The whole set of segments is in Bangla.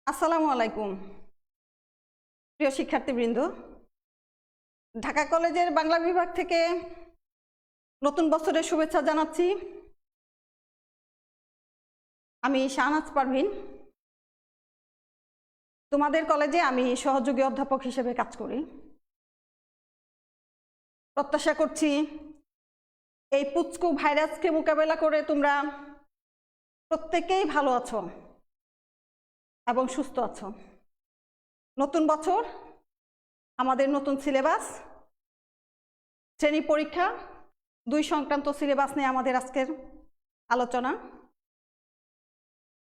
আসসালামু আলাইকুম প্রিয় শিক্ষার্থীবৃন্দ। ঢাকা কলেজের বাংলা বিভাগ থেকে নতুন বছরের শুভেচ্ছা জানাচ্ছি। আমি শাহনাজ পারভিন, তোমাদের কলেজে আমি সহযোগী অধ্যাপক হিসেবে কাজ করি। প্রত্যাশা করছি এই পুচকু ভাইরাসকে মোকাবেলা করে তোমরা প্রত্যেকেই ভালো আছো এবং সুস্থ আছো। নতুন বছর, আমাদের নতুন সিলেবাস, শ্রেণী পরীক্ষা, দুই সংক্রান্ত সিলেবাস নিয়ে আমাদের আজকের আলোচনা।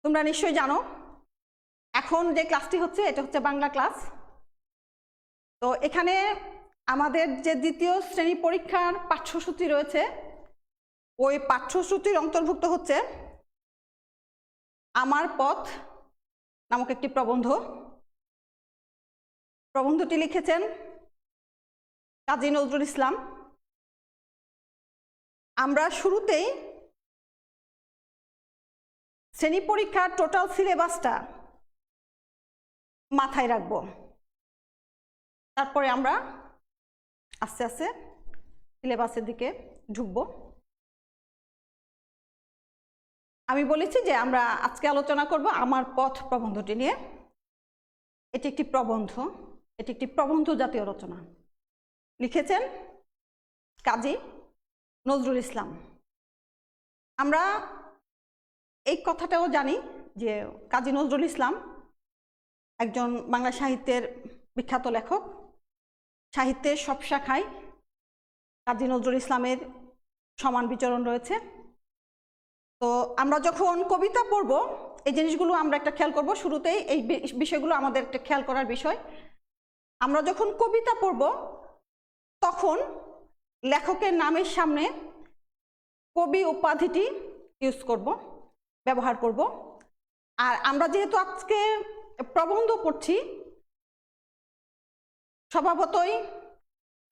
তোমরা নিশ্চয়ই জানো এখন যে ক্লাসটি হচ্ছে এটা হচ্ছে বাংলা ক্লাস। তো এখানে আমাদের যে দ্বিতীয় শ্রেণী পরীক্ষার পাঠ্যসূচি রয়েছে, ওই পাঠ্যসূচির অন্তর্ভুক্ত হচ্ছে আমার পথ নামক একটি প্রবন্ধ। প্রবন্ধটি লিখেছেন কাজী নজরুল ইসলাম। আমরা শুরুতেই শ্রেণী পরীক্ষার টোটাল সিলেবাসটা মাথায় রাখব, তারপরে আমরা আস্তে আস্তে সিলেবাসের দিকে ঢুকব। আমি বলেছি যে আমরা আজকে আলোচনা করব আমার পথ প্রবন্ধটি নিয়ে। এটি একটি প্রবন্ধ, এটি একটি প্রবন্ধ জাতীয় রচনা, লিখেছেন কাজী নজরুল ইসলাম। আমরা এই কথাটাও জানি যে কাজী নজরুল ইসলাম একজন বাংলা সাহিত্যের বিখ্যাত লেখক। সাহিত্যের সব শাখায় কাজী নজরুল ইসলামের সমান বিচরণ রয়েছে। তো আমরা যখন কবিতা পড়ব এই জিনিসগুলো আমরা একটা খেয়াল করব। শুরুতেই এই বিষয়গুলো আমাদের একটা খেয়াল করার বিষয়। আমরা যখন কবিতা পড়ব তখন লেখকের নামের সামনে কবি উপাধিটি ইউজ করব, ব্যবহার করব। আর আমরা যেহেতু আজকে প্রবন্ধ পড়ছি, স্বভাবতই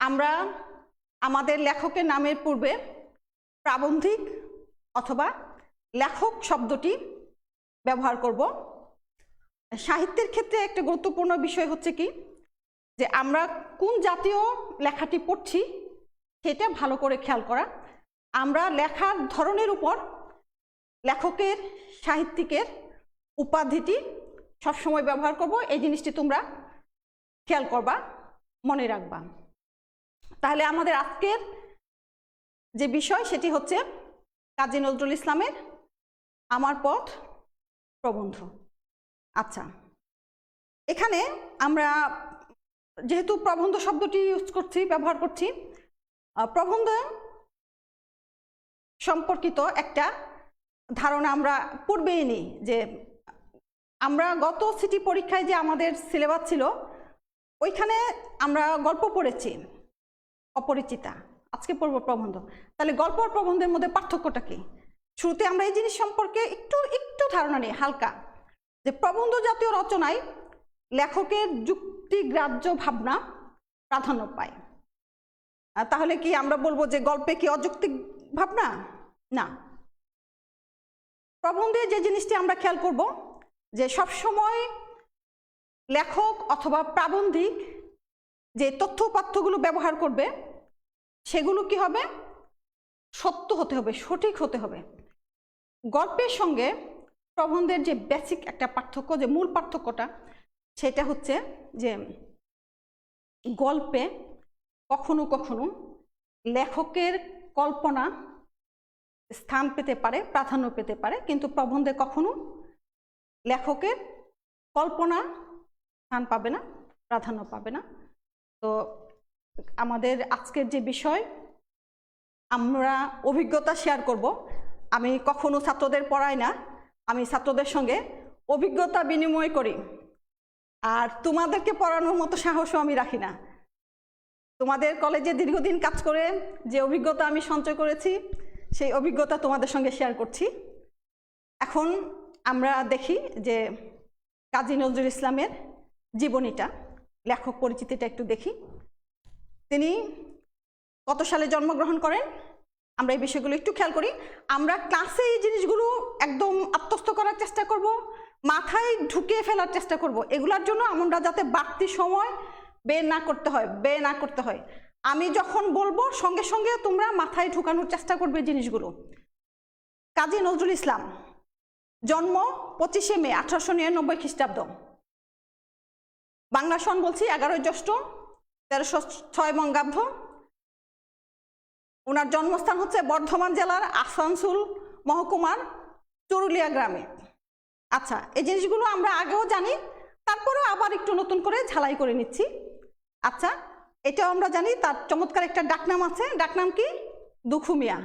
আমরা আমাদের লেখকের নামের পূর্বে প্রাবন্ধিক অথবা লেখক শব্দটি ব্যবহার করব। সাহিত্যের ক্ষেত্রে একটা গুরুত্বপূর্ণ বিষয় হচ্ছে কি, যে আমরা কোন জাতীয় লেখাটি পড়ছি সেটা ভালো করে খেয়াল করা। আমরা লেখার ধরনের উপর লেখকের, সাহিত্যিকের উপাধিটি সবসময় ব্যবহার করব। এই জিনিসটি তোমরা খেয়াল করবা, মনে রাখবা। তাহলে আমাদের আজকের যে বিষয় সেটি হচ্ছে কাজী নজরুল ইসলামের আমার পথ প্রবন্ধ। আচ্ছা, এখানে আমরা যেহেতু প্রবন্ধ শব্দটি ইউজ করছি, ব্যবহার করছি, প্রবন্ধ সম্পর্কিত একটা ধারণা আমরা পূর্বেই নিই। যে আমরা গত সিটি পরীক্ষায় যে আমাদের সিলেবাস ছিল ওইখানে আমরা গল্প পড়েছি অপরিচিতা, আজকে পড়ব প্রবন্ধ। তাহলে গল্প আর প্রবন্ধের মধ্যে পার্থক্যটা কি? শুরুতে আমরা এই জিনিস সম্পর্কে একটু ধারণা নিই হালকা, যে প্রবন্ধ জাতীয় রচনায় লেখকের যুক্তিগ্রাহ্য ভাবনা প্রাধান্য পায়। তাহলে কি আমরা বলবো যে গল্পে কি অযৌক্তিক ভাবনা? না। প্রবন্ধে যে জিনিসটি আমরা খেয়াল করব যে সবসময় লেখক অথবা প্রাবন্ধিক যে তথ্য উপাত্তগুলো ব্যবহার করবে সেগুলো কি হবে? সত্য হতে হবে, সঠিক হতে হবে। গল্পের সঙ্গে প্রবন্ধের যে বেসিক একটা পার্থক্য, যে মূল পার্থক্যটা, সেটা হচ্ছে যে গল্পে কখনো কখনো লেখকের কল্পনা স্থান পেতে পারে, প্রাধান্য পেতে পারে, কিন্তু প্রবন্ধে কখনো লেখকের কল্পনা স্থান পাবে না, প্রাধান্য পাবে না। তো আমাদের আজকের যে বিষয়, আমরা অভিজ্ঞতা শেয়ার করব। আমি কখনো ছাত্রদের পড়াই না, আমি ছাত্রদের সঙ্গে অভিজ্ঞতা বিনিময় করি। আর তোমাদেরকে পড়ানোর মতো সাহসও আমি রাখি না। তোমাদের কলেজে দীর্ঘদিন কাজ করে যে অভিজ্ঞতা আমি সঞ্চয় করেছি সেই অভিজ্ঞতা তোমাদের সঙ্গে শেয়ার করছি। এখন আমরা দেখি যে কাজী নজরুল ইসলামের জীবনীটা, লেখক পরিচিতিটা একটু দেখি। তিনি কত সালে জন্মগ্রহণ করেন আমরা এই বিষয়গুলো একটু খেয়াল করি। আমরা ক্লাসে এই জিনিসগুলো একদম আত্মস্থ করার চেষ্টা করব, মাথায় ঢুকিয়ে ফেলার চেষ্টা করব। এগুলার জন্য আমরা যাতে বাড়তি সময় ব্যয় না করতে হয়। আমি যখন বলবো সঙ্গে সঙ্গে তোমরা মাথায় ঢুকানোর চেষ্টা করবে জিনিসগুলো। কাজী নজরুল ইসলাম, জন্ম 25শে মে 1899 খ্রিস্টাব্দ, বাংলা সন বলছি 11 জ্যৈষ্ঠ 1306 বঙ্গাব্দ। ওনার জন্মস্থান হচ্ছে বর্ধমান জেলার আসানসোল মহকুমার চরুলিয়া গ্রামে। আচ্ছা, এই জিনিসগুলো আমরা আগেও জানি, তারপরেও আবার একটু নতুন করে ঝালাই করে নিচ্ছি। আচ্ছা, এটাও আমরা জানি তার চমৎকার একটা ডাকনাম আছে। ডাকনাম কি? দুখু মিয়া।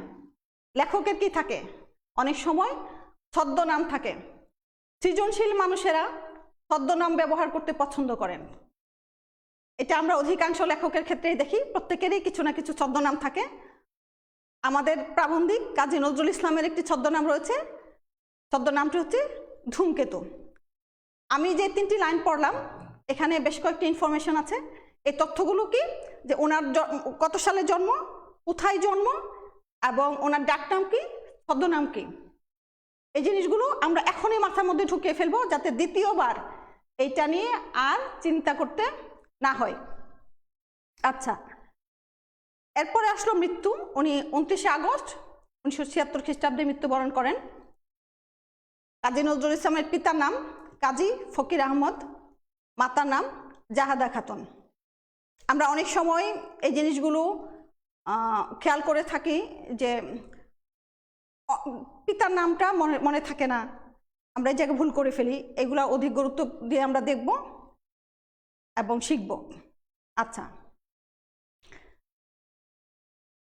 লেখকের কি থাকে? অনেক সময় ছদ্মনাম থাকে। সৃজনশীল মানুষেরা ছদ্মনাম ব্যবহার করতে পছন্দ করেন। এটা আমরা অধিকাংশ লেখকের ক্ষেত্রেই দেখি, প্রত্যেকেরই কিছু না কিছু ছদ্মনাম থাকে। আমাদের প্রাবন্ধিক কাজী নজরুল ইসলামের একটি ছদ্মনাম রয়েছে, ছদ্মনামটি হচ্ছে ধূমকেতু। আমি যে 3টি লাইন পড়লাম, এখানে বেশ কয়েকটি ইনফরমেশন আছে। এই তথ্যগুলো কি? যে ওনার কত সালে জন্ম, কোথায় জন্ম, এবং ওনার ডাকনাম কি, ছদ্মনাম কি, এই জিনিসগুলো আমরা এখনই মাথার মধ্যে ঢুকিয়ে ফেলবো, যাতে দ্বিতীয়বার এইটা নিয়ে আর চিন্তা করতে না হয়। আচ্ছা, এরপরে আসলো মৃত্যু। উনি 29শে আগস্ট 1976 খ্রিস্টাব্দে মৃত্যুবরণ করেন। কাজী নজরুল ইসলামের পিতার নাম কাজী ফকির আহমদ, মাতার নাম জাহাদা খাতুন। আমরা অনেক সময় এই জিনিসগুলো খেয়াল করে থাকি যে পিতার নামটা মনে থাকে না, আমরা এই জায়গায় ভুল করে ফেলি। এগুলা অধিক গুরুত্ব দিয়ে আমরা দেখব এবং শিখব। আচ্ছা,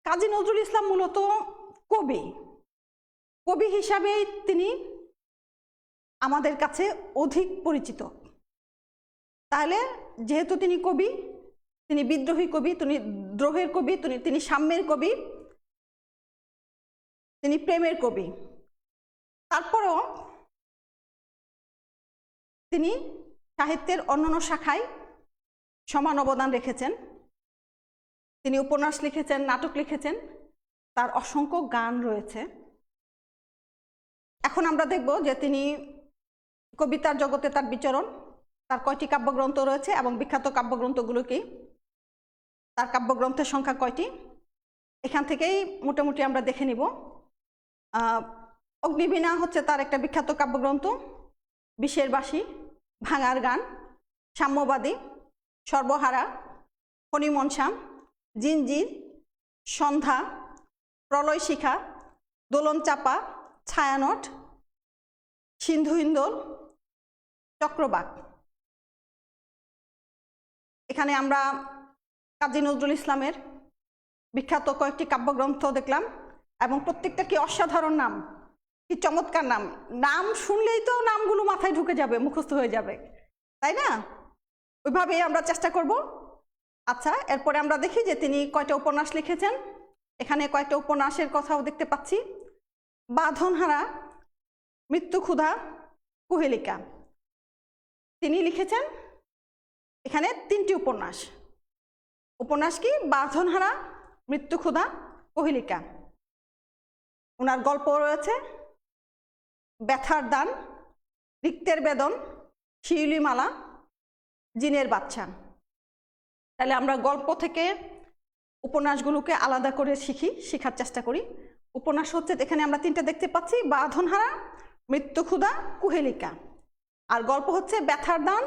কাজী নজরুল ইসলাম মূলত কবি হিসাবেই তিনি আমাদের কাছে অধিক পরিচিত। তাহলে যেহেতু তিনি কবি, তিনি বিদ্রোহী কবি, তিনি দ্রোহের কবি, তিনি সাম্যের কবি, তিনি প্রেমের কবি। তারপরও তিনি সাহিত্যের অন্যান্য শাখায় সমান অবদান রেখেছেন। তিনি উপন্যাস লিখেছেন, নাটক লিখেছেন, তার অসংখ্য গান রয়েছে। এখন আমরা দেখব যে তিনি কবিতার জগতে তার বিচরণ, তার কয়টি কাব্যগ্রন্থ রয়েছে এবং বিখ্যাত কাব্যগ্রন্থগুলো কি, তার কাব্যগ্রন্থের সংখ্যা কয়টি, এখান থেকেই মোটামুটি আমরা দেখে নিব। অগ্নিবীণা হচ্ছে তার একটা বিখ্যাত কাব্যগ্রন্থ। বিষের বাঁশি, ভাঙার গান, সাম্যবাদী, সর্বহারা, ফণিমনশ্যাম, জিনজির, সন্ধ্যা, প্রলয় শিখা, দোলন চাপা, ছায়ানট, সিন্ধু হিন্দোল, চক্রবাক। এখানে আমরা কাজী নজরুল ইসলামের বিখ্যাত কয়েকটি কাব্যগ্রন্থ দেখলাম, এবং প্রত্যেকটা কি অসাধারণ নাম, কি চমৎকার নাম। নাম শুনলেই তো নামগুলো মাথায় ঢুকে যাবে, মুখস্থ হয়ে যাবে, তাই না? ওইভাবেই আমরা চেষ্টা করব। আচ্ছা, এরপরে আমরা দেখি যে তিনি কয়টা উপন্যাস লিখেছেন। এখানে কয়েকটা উপন্যাসের কথাও দেখতে পাচ্ছি। বাঁধনহারা, মৃত্যু ক্ষুধা, কুহেলিকা। তিনি লিখেছেন এখানে 3টি উপন্যাস। উপন্যাস কি? বাঁধনহারা, মৃত্যু ক্ষুধা, কুহেলিকা। ওনার গল্প রয়েছে ব্যথার দান, রিক্তের বেদন, শিউলিমালা, জিনের বাচ্চা। তাহলে আমরা গল্প থেকে উপন্যাসগুলোকে আলাদা করে শেখার চেষ্টা করি। উপন্যাস হচ্ছে এখানে আমরা 3টা দেখতে পাচ্ছি, বাঁধনহারা, মৃত্যু ক্ষুধা, কুহেলিকা। আর গল্প হচ্ছে ব্যথার দান,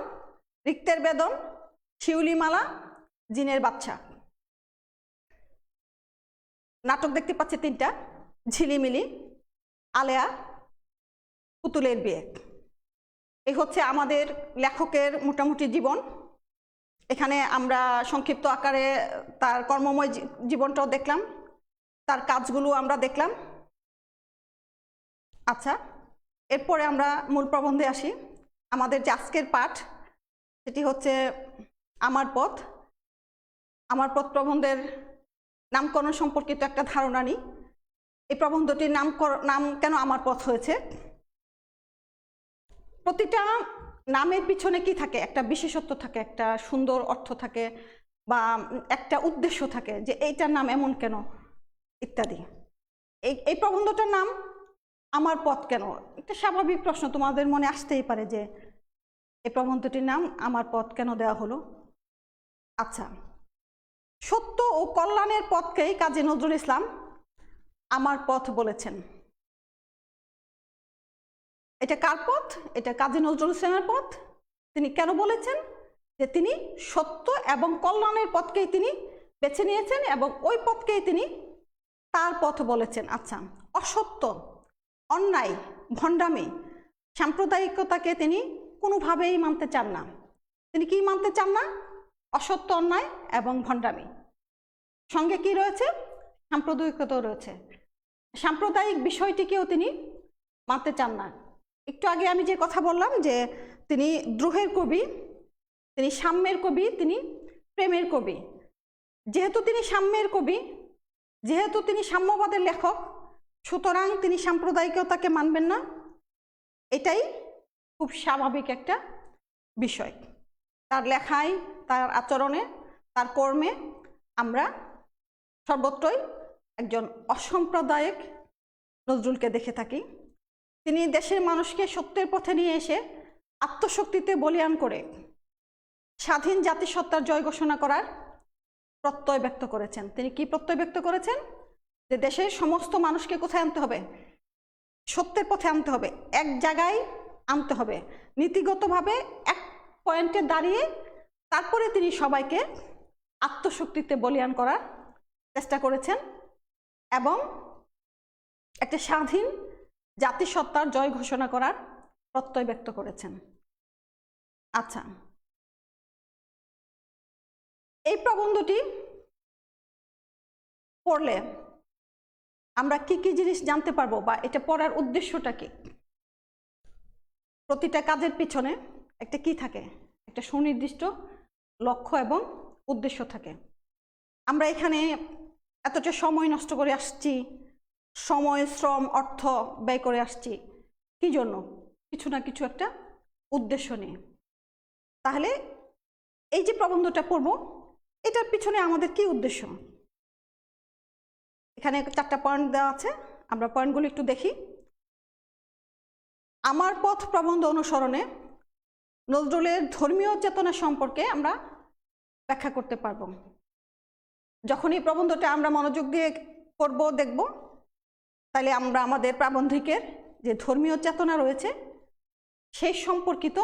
রিক্তের বেদন, শিউলিমালা, জিনের বাচ্চা। নাটক দেখতে পাচ্ছি 3টা, ঝিলিমিলি, আলেয়া, পুতুলের বিয়ে। এই হচ্ছে আমাদের লেখকের মোটামুটি জীবন। এখানে আমরা সংক্ষিপ্ত আকারে তার কর্মময় জীবনটাও দেখলাম, তার কাজগুলো আমরা দেখলাম। আচ্ছা, এরপরে আমরা মূল প্রবন্ধে আসি। আমাদের যে আজকের পাঠ, সেটি হচ্ছে আমার পথ। আমার পথ প্রবন্ধের নামকরণ সম্পর্কিত একটা ধারণা নিই। এই প্রবন্ধটির নাম কেন আমার পথ হয়েছে? প্রতিটা নামের পিছনে কি থাকে? একটা বিশেষত্ব থাকে, একটা সুন্দর অর্থ থাকে, বা একটা উদ্দেশ্য থাকে যে এইটার নাম এমন কেন, ইত্যাদি। এই প্রবন্ধটার নাম আমার পথ কেন? একটা স্বাভাবিক প্রশ্ন তোমাদের মনে আসতেই পারে যে এই প্রবন্ধটির নাম আমার পথ কেন দেওয়া হলো। আচ্ছা, সত্য ও কল্যাণের পথকেই কাজী নজরুল ইসলাম আমার পথ বলেছেন। এটা কার পথ? এটা কাজী নজরুল ইসলামের পথ। তিনি কেন বলেছেন? যে তিনি সত্য এবং কল্যাণের পথকেই তিনি বেছে নিয়েছেন এবং ওই পথকেই তিনি তার পথ বলেছেন। আচ্ছা, অসত্য, অন্যায়, ভণ্ডামি, সাম্প্রদায়িকতাকে তিনি কোনোভাবেই মানতে চান না। তিনি কি মানতে চান না? অসত্য, অন্যায় এবং ভণ্ডামি। সঙ্গে কি রয়েছে? সাম্প্রদায়িকতাও রয়েছে। সাম্প্রদায়িক বিষয়টিকেও তিনি মানতে চান না। একটু আগে আমি যে কথা বললাম যে তিনি দ্রোহের কবি, তিনি সাম্যের কবি, তিনি প্রেমের কবি। যেহেতু তিনি সাম্যের কবি, যেহেতু তিনি সাম্যবাদের লেখক, সুতরাং তিনি সাম্প্রদায়িকতাকে মানবেন না। এটাই খুব স্বাভাবিক একটা বিষয়। তার লেখায়, তার আচরণে, তার কর্মে আমরা সর্বত্রই একজন অসাম্প্রদায়িক নজরুলকে দেখে থাকি। তিনি দেশের মানুষকে সত্যের পথে নিয়ে এসে আত্মশক্তিতে বলীয়ান করে স্বাধীন জাতিসত্তার জয় ঘোষণা করার প্রত্যয় ব্যক্ত করেছেন। তিনি কি প্রত্যয় ব্যক্ত করেছেন? যে দেশের সমস্ত মানুষকে কোথায় আনতে হবে? সত্যের পথে আনতে হবে, এক জায়গায় আনতে হবে, নীতিগতভাবে এক পয়েন্টে দাঁড়িয়ে তারপরে তিনি সবাইকে আত্মশক্তিতে বলীয়ান করার চেষ্টা করেছেন এবং একটা স্বাধীন জাতিসত্তার জয় ঘোষণা করার প্রত্যয় ব্যক্ত করেছেন। আচ্ছা, এই প্রবন্ধটি পড়লে আমরা কি কি জিনিস জানতে পারবো বা এটা পড়ার উদ্দেশ্যটা কি? প্রতিটা কাজের পিছনে একটা কি থাকে? একটা সুনির্দিষ্ট লক্ষ্য এবং উদ্দেশ্য থাকে। আমরা এখানে এতটা সময় নষ্ট করে আসছি, সময়, শ্রম, অর্থ ব্যয় করে আসছি কি জন্য? কিছু না কিছু একটা উদ্দেশ্য নিয়ে। তাহলে এই যে প্রবন্ধটা পড়ব, এটার পিছনে আমাদের কি উদ্দেশ্য? এখানে 4টা পয়েন্ট দেওয়া আছে, আমরা পয়েন্টগুলো একটু দেখি। আমার পথ প্রবন্ধ অনুসরণে নজরুলের ধর্মীয় চেতনা সম্পর্কে আমরা ব্যাখ্যা করতে পারব। যখন এই প্রবন্ধটা আমরা মনোযোগ দিয়ে পড়ব, দেখব, তাহলে আমরা আমাদের প্রাবন্ধিকের যে ধর্মীয় চেতনা রয়েছে সেই সম্পর্কিত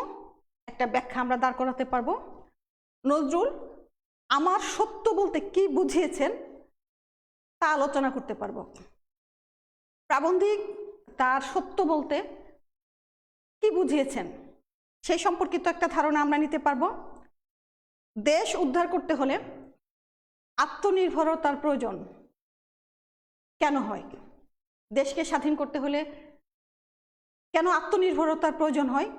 একটা ব্যাখ্যা আমরা দাঁড় করাতে পারব। নজরুল আমার সত্য বলতে কি বুঝিয়েছেন তা আলোচনা করতে পারব। প্রাবন্ধিক তার সত্য বলতে কি বুঝিয়েছেন সেই সম্পর্কিত একটা ধারণা আমরা নিতে পারব। দেশ উদ্ধার করতে হলে আত্মনির্ভরতার প্রয়োজন কেন হয়? দেশকে স্বাধীন করতে হলে কেন আত্মনির্ভরতার প্রয়োজন হয়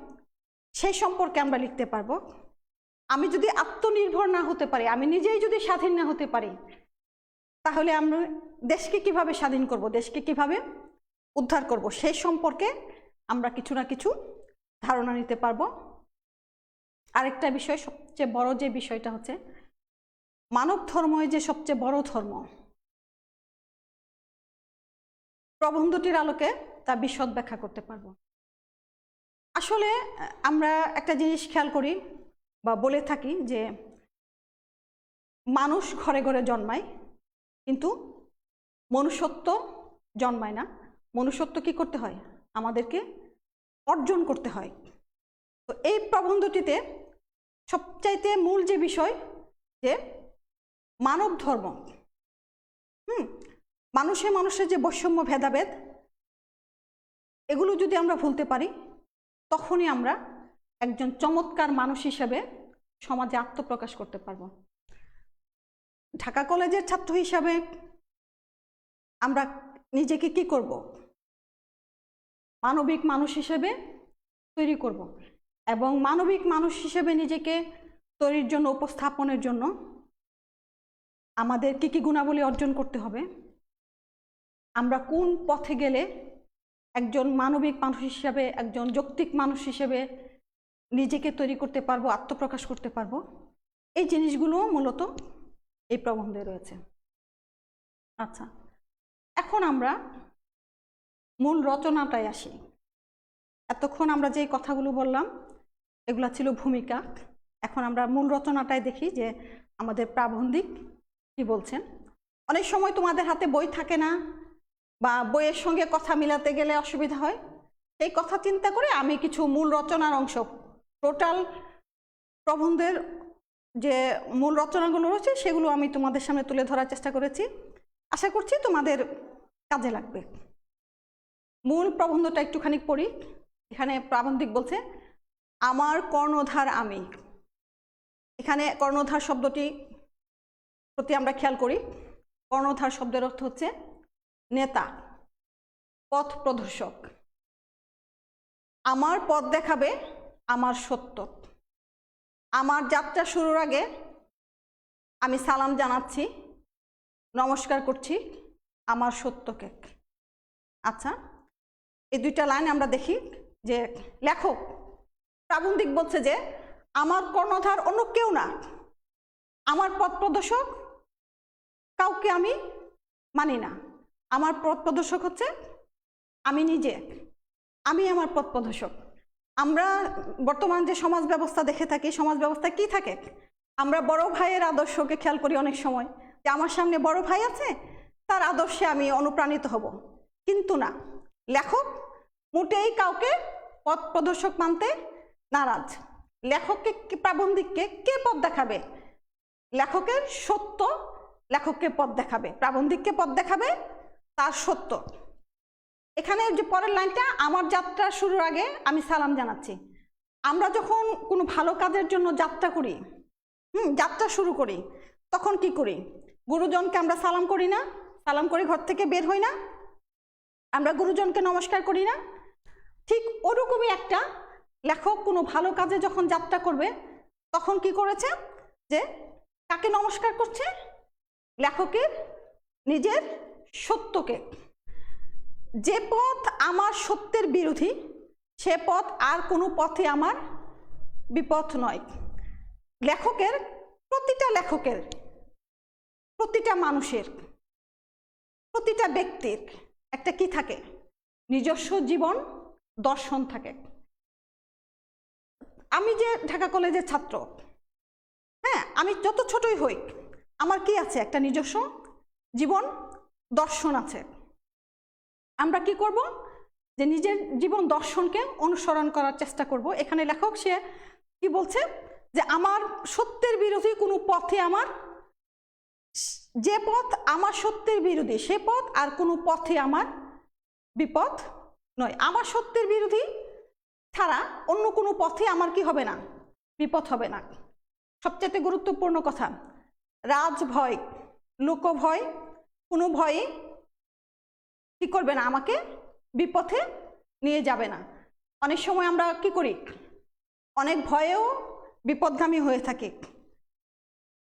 সেই সম্পর্কে আমরা লিখতে পারব। আমি যদি আত্মনির্ভর না হতে পারি, আমি নিজেই যদি স্বাধীন না হতে পারি, তাহলে আমরা দেশকে কিভাবে স্বাধীন করব, দেশকে কিভাবে উদ্ধার করব সেই সম্পর্কে আমরা কিছু না কিছু ধারণা নিতে পারব। আরেকটা বিষয়, সবচেয়ে বড় যে বিষয়টা হচ্ছে মানব ধর্মই যে সবচেয়ে বড় ধর্ম, প্রবন্ধটির আলোকে তা বিশদ ব্যাখ্যা করতে পারব। আসলে আমরা একটা জিনিস খেয়াল করি বা বলে থাকি যে মানুষ ঘরে ঘরে জন্মায়, কিন্তু মনুষ্যত্ব জন্মায় না। মনুষ্যত্ব কি করতে হয়? আমাদেরকে অর্জন করতে হয়। তো এই প্রবন্ধটিতে সবচাইতে মূল যে বিষয় যে মানব ধর্ম, মানুষের যে বৈষম্য, ভেদাভেদ, এগুলো যদি আমরা ভুলতে পারি তখনই আমরা একজন চমৎকার মানুষ হিসেবে সমাজে আত্মপ্রকাশ করতে পারব। ঢাকা কলেজের ছাত্র হিসাবে আমরা নিজেকে কি করব? মানবিক মানুষ হিসেবে তৈরি করব এবং মানবিক মানুষ হিসেবে নিজেকে তৈরির জন্য, উপস্থাপনের জন্য আমাদের কি কি গুণাবলী অর্জন করতে হবে, আমরা কোন পথে গেলে একজন মানবিক মানুষ হিসেবে, একজন যৌক্তিক মানুষ হিসেবে নিজেকে তৈরি করতে পারবো, আত্মপ্রকাশ করতে পারবো, এই জিনিসগুলো মূলত এই প্রবন্ধে রয়েছে। আচ্ছা, এখন আমরা মূল রচনাটায় আসি। এতক্ষণ আমরা যে কথাগুলো বললাম এগুলা ছিল ভূমিকা। এখন আমরা মূল রচনাটায় দেখি যে আমাদের প্রাবন্ধিক কি বলছেন। অনেক সময় তোমাদের হাতে বই থাকে না বা বইয়ের সঙ্গে কথা মিলাতে গেলে অসুবিধা হয়, সেই কথা চিন্তা করে আমি কিছু মূল রচনার অংশ, টোটাল প্রবন্ধের যে মূল রচনাগুলো রয়েছে সেগুলো আমি তোমাদের সামনে তুলে ধরার চেষ্টা করেছি। আশা করছি তোমাদের কাজে লাগবে। মূল প্রবন্ধটা একটুখানি পড়ি। এখানে প্রাবন্ধিক বলছে আমার কর্ণধার আমি। এখানে কর্ণধার শব্দটি প্রতি আমরা খেয়াল করি। কর্ণধার শব্দের অর্থ হচ্ছে নেতা, পথ প্রদর্শক। আমার পথ দেখাবে আমার সত্য। আমার যাত্রা শুরুর আগে আমি সালাম জানাচ্ছি, নমস্কার করছি আমার সত্যকে। আচ্ছা, এই দুইটা লাইন আমরা দেখি যে লেখক প্রাবন্ধিক বলছে যে আমার কর্ণধার অন্য কেউ না, আমার পথ প্রদর্শক কাউকে আমি মানি না। আমার পথ প্রদর্শক হচ্ছে আমি নিজে, আমি আমার পথ প্রদর্শক। আমরা বর্তমান যে সমাজ ব্যবস্থা দেখে থাকি, সমাজ ব্যবস্থায় কি থাকে, আমরা বড় ভাইয়ের আদর্শকে খেয়াল করি অনেক সময়, যে আমার সামনে বড় ভাই আছে, তার আদর্শে আমি অনুপ্রাণিত হব। কিন্তু না, লেখক মোটেই কাউকে পথ প্রদর্শক মানতে নারাজ। লেখককে, প্রাবন্ধিককে কে পথ দেখাবে? লেখকের সত্য লেখককে পথ দেখাবে, প্রাবন্ধিককে পথ দেখাবে তার সত্য। এখানে যে পরের লাইনটা, আমার যাত্রা শুরুর আগে আমি সালাম জানাচ্ছি। আমরা যখন কোনো ভালো কাজের জন্য যাত্রা করি, যাত্রা শুরু করি, তখন কি করি? গুরুজনকে আমরা সালাম করি না? সালাম করে ঘর থেকে বের হই না? আমরা গুরুজনকে নমস্কার করি না? ঠিক ওরকমই একটা লেখক কোনো ভালো কাজে যখন যাত্রা করবে তখন কি করেছে, যে কাকে নমস্কার করছে? লেখকের নিজের সত্যকে। যে পথ আমার সত্যের বিরোধী সে পথ আর কোনো পথে আমার বিপথ নয়। লেখকের, প্রতিটা লেখকের, প্রতিটা মানুষের, প্রতিটা ব্যক্তির একটা কি থাকে? নিজস্ব জীবন দর্শন থাকে। আমি যে ঢাকা কলেজের ছাত্র, হ্যাঁ, আমি যত ছোটই হই, আমার কি আছে? একটা নিজস্ব জীবন দর্শন আছে। আমরা কি করব? যে নিজের জীবন দর্শনকে অনুসরণ করার চেষ্টা করব। এখানে লেখক সে কি বলছে, যে আমার সত্যের বিরোধী কোনো পথে আমার, যে পথ আমার সত্যের বিরোধী সে পথ আর কোনো পথে আমার বিপদ নয়। আমার সত্যের বিরোধী ছাড়া অন্য কোনো পথে আমার কি হবে না? বিপদ হবে না। সবচেয়ে গুরুত্বপূর্ণ কথা, রাজ ভয়, লোক ভয়, কোনো ভয়ে কি করবে না? আমাকে বিপথে নিয়ে যাবে না। অনেক সময় আমরা কি করি? অনেক ভয়েও বিপদগামী হয়ে থাকি।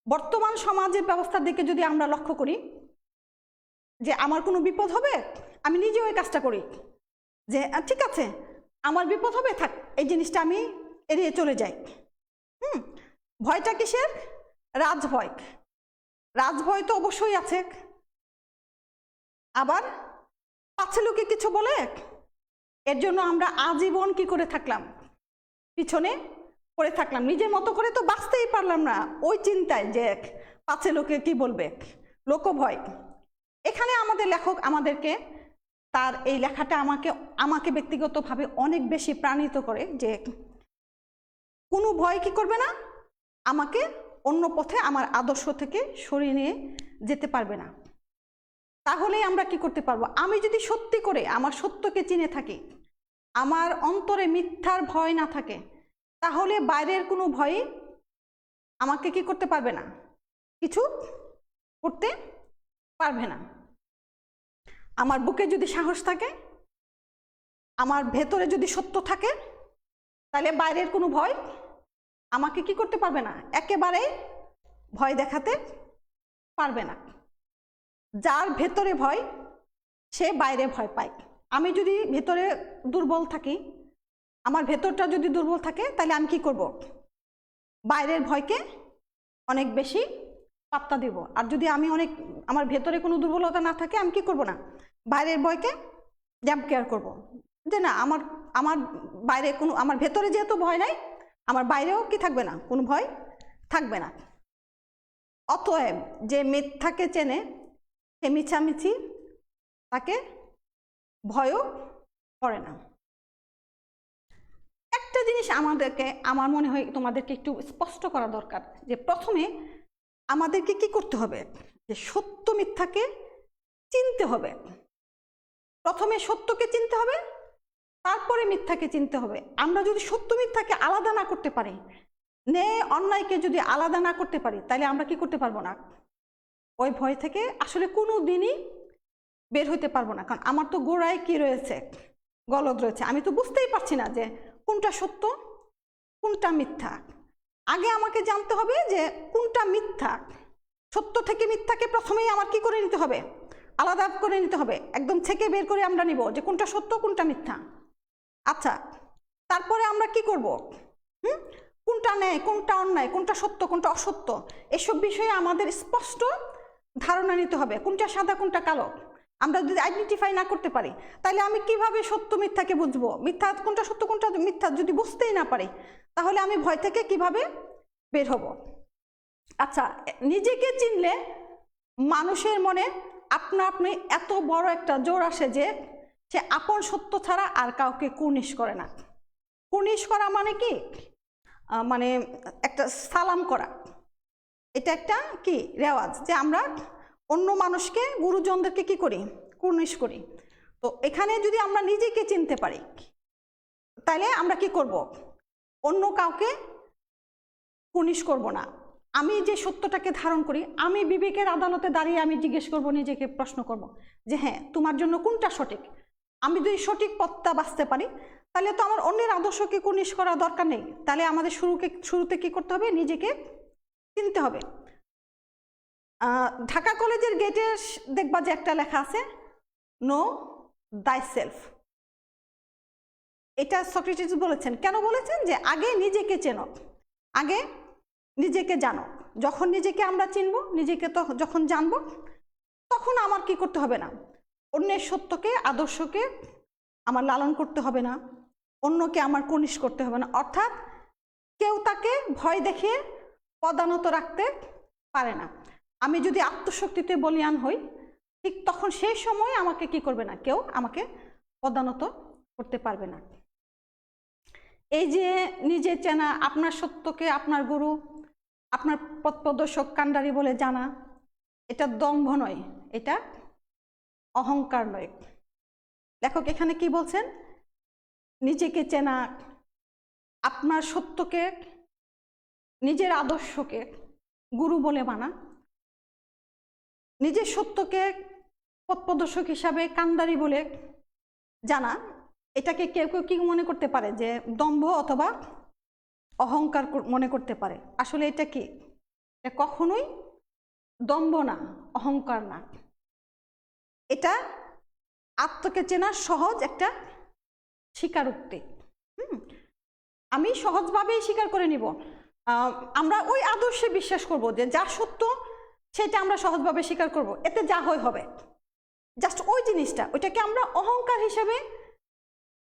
বর্তমান সমাজের ব্যবস্থার দিকে যদি আমরা লক্ষ্য করি, যে আমার কোনো বিপদ হবে, আমি নিজেও এই কাজটা করি, যে ঠিক আছে আমার বিপদ হবে, থাক এই জিনিসটা আমি এড়িয়ে চলে যাই। ভয়টা কিসের? রাজভয়। রাজভয় তো অবশ্যই আছে। আবার পাছে লোকে কিছু বলে, এর জন্য আমরা আজীবন কি করে থাকলাম? পিছনে পড়ে থাকলাম, নিজের মতো করে তো বাঁচতেই পারলাম না, ওই চিন্তায় যে পাছে লোকে কি বলবে, লোকভয়। এখানে আমাদের লেখক আমাদেরকে, তার এই লেখাটা আমাকে ব্যক্তিগতভাবে অনেক বেশি প্রাণিত করে, যে কোনো ভয় কি করবে না, আমাকে অন্য পথে আমার আদর্শ থেকে সরিয়ে নিয়ে যেতে পারবে না। তাহলেই আমরা কি করতে পারবো? আমি যদি সত্যি করে আমার সত্যকে চিনে থাকি, আমার অন্তরে মিথ্যার ভয় না থাকে, তাহলে বাইরের কোনো ভয় আমাকে কি করতে পারবে না? কিছু করতে পারবে না। আমার বুকে যদি সাহস থাকে, আমার ভেতরে যদি সত্য থাকে, তাহলে বাইরের কোনো ভয় আমাকে কি করতে পারবে না? একেবারে ভয় দেখাতে পারবে না। যার ভেতরে ভয় সে বাইরে ভয় পায়। আমি যদি ভেতরে দুর্বল থাকি, আমার ভেতরটা যদি দুর্বল থাকে, তাহলে আমি কি করব? বাইরের ভয়কে অনেক বেশি পাত্তা দেব। আর যদি আমি আমার ভেতরে কোনো দুর্বলতা না থাকে, আমি কি করব না? বাইরের ভয়কে যে আমি কেয়ার করবো, যে না আমার আমার বাইরে কোনো, আমার ভেতরে যেহেতু ভয় নাই, আমার বাইরেও কি থাকবে না, কোনো ভয় থাকবে না। অতএব যে মিথ্যাকে চেনে সে মিছামিছি তাকে ভয়ও করে না। একটা জিনিস আমাদেরকে, আমার মনে হয় তোমাদেরকে একটু স্পষ্ট করা দরকার, যে প্রথমে আমাদেরকে কি করতে হবে, যে সত্য মিথ্যাকে চিনতে হবে। প্রথমে সত্যকে চিনতে হবে, তারপরে মিথ্যাকে চিনতে হবে। আমরা যদি সত্য মিথ্যাকে আলাদা না করতে পারি, ন্যায় অন্যায়কে যদি আলাদা না করতে পারি, তাহলে আমরা কি করতে পারবো না, ওই ভয় থেকে আসলে কোনো দিনই বের হইতে পারবো না। কারণ আমার তো গোড়ায় কি রয়েছে, গলদ রয়েছে, আমি তো বুঝতেই পারছি না যে কোনটা সত্য কোনটা মিথ্যা। আগে আমাকে জানতে হবে যে কোনটা মিথ্যা। সত্য থেকে মিথ্যাকে প্রথমেই আমার কি করে নিতে হবে, আলাদা করে নিতে হবে, একদম থেকে বের করে আমরা নিব যে কোনটা সত্য কোনটা মিথ্যা। আচ্ছা, তারপরে আমরা কি করব, কোনটা ন্যায় কোনটা অন্যায়, কোনটা সত্য কোনটা অসত্য, এসব বিষয়ে আমাদের স্পষ্ট ধারণা নিতে হবে। কোনটা সাদা কোনটা কালো আমরা যদি আইডেন্টিফাই না করতে পারি, তাহলে আমি কিভাবে সত্য মিথ্যাকে বুঝবো, মিথ্যা কোনটা সত্য কোনটা মিথ্যা যদি বুঝতেই না পারি, তাহলে আমি ভয় থেকে কিভাবে বের হব। আচ্ছা, নিজেকে চিনলে মানুষের মনে আপনা আপনি এত বড় একটা জোর আসে যে সে আপন সত্য ছাড়া আর কাউকে কুর্নিশ করে না। কুর্নিশ করা মানে কি, মানে একটা সালাম করা, এটা একটা কি রেওয়াজ, যে আমরা অন্য মানুষকে গুরুজনদেরকে কি করি, কুর্নিশ করি। তো এখানে যদি আমরা নিজেকে চিনতে পারি, তাহলে আমরা কি করব, অন্য কাউকে কুর্নিশ করব না। আমি যে সত্যটাকে ধারণ করি, আমি বিবেকের আদালতে দাঁড়িয়ে আমি জিজ্ঞেস করব, নিজেকে প্রশ্ন করব যে হ্যাঁ তোমার জন্য কোনটা সঠিক। আমি যদি সঠিক পথটা বাঁচতে পারি, তাহলে তো আমার অন্যের আদর্শকে কুর্নিশ করা দরকার নেই। তাহলে আমাদের শুরুতে কি করতে হবে, নিজেকে চিনতে হবে। ঢাকা কলেজের গেটে দেখবা যে একটা লেখা আছে, নো দাই সেলফ। এটা সক্রেটিস বলেছেন। কেন বলেছেন, যে আগে নিজেকে চেনো, আগে নিজেকে জানো। যখন নিজেকে আমরা চিনব, নিজেকে তো যখন জানবো, তখন আমার কি করতে হবে না, অন্যের সত্যকে আদর্শকে আমার লালন করতে হবে না, অন্যকে আমার কুর্নিশ করতে হবে না। অর্থাৎ কেউ তাকে ভয় দেখিয়ে পদানত রাখতে পারে না। আমি যদি আত্মশক্তিতে বলীয়ান হই, ঠিক তখন সেই সময় আমাকে কি করবে না, কেউ আমাকে পদানত করতে পারবে না। এই যে নিজে চেনা, আপনার সত্যকে আপনার গুরু, আপনার পথ প্রদর্শক কান্ডারি বলে জানা, এটা দম্ভ নয়, এটা অহংকার নয়। লেখক এখানে কি বলছেন, নিজেকে চেনা, আপনার সত্যকে, নিজের আদর্শকে গুরু বলে মানা, নিজের সত্যকে পথ প্রদর্শক হিসাবে কান্ডারি বলে জানা, এটাকে কেউ কেউ কি মনে করতে পারে, যে দম্ভ অথবা অহংকার মনে করতে পারে। আসলে এটা কি, এটা কখনোই দম্ভ না, অহংকার না, এটা আত্মকে চেনার সহজ একটা স্বীকারোক্তি। আমি সহজভাবেই স্বীকার করে নিব, আমরা ওই আদর্শে বিশ্বাস করব যে যা সত্য সেটা আমরা সহজভাবে স্বীকার করব, এতে যা হয় হবে, জাস্ট ওই জিনিসটা, ওইটাকে আমরা অহংকার হিসেবে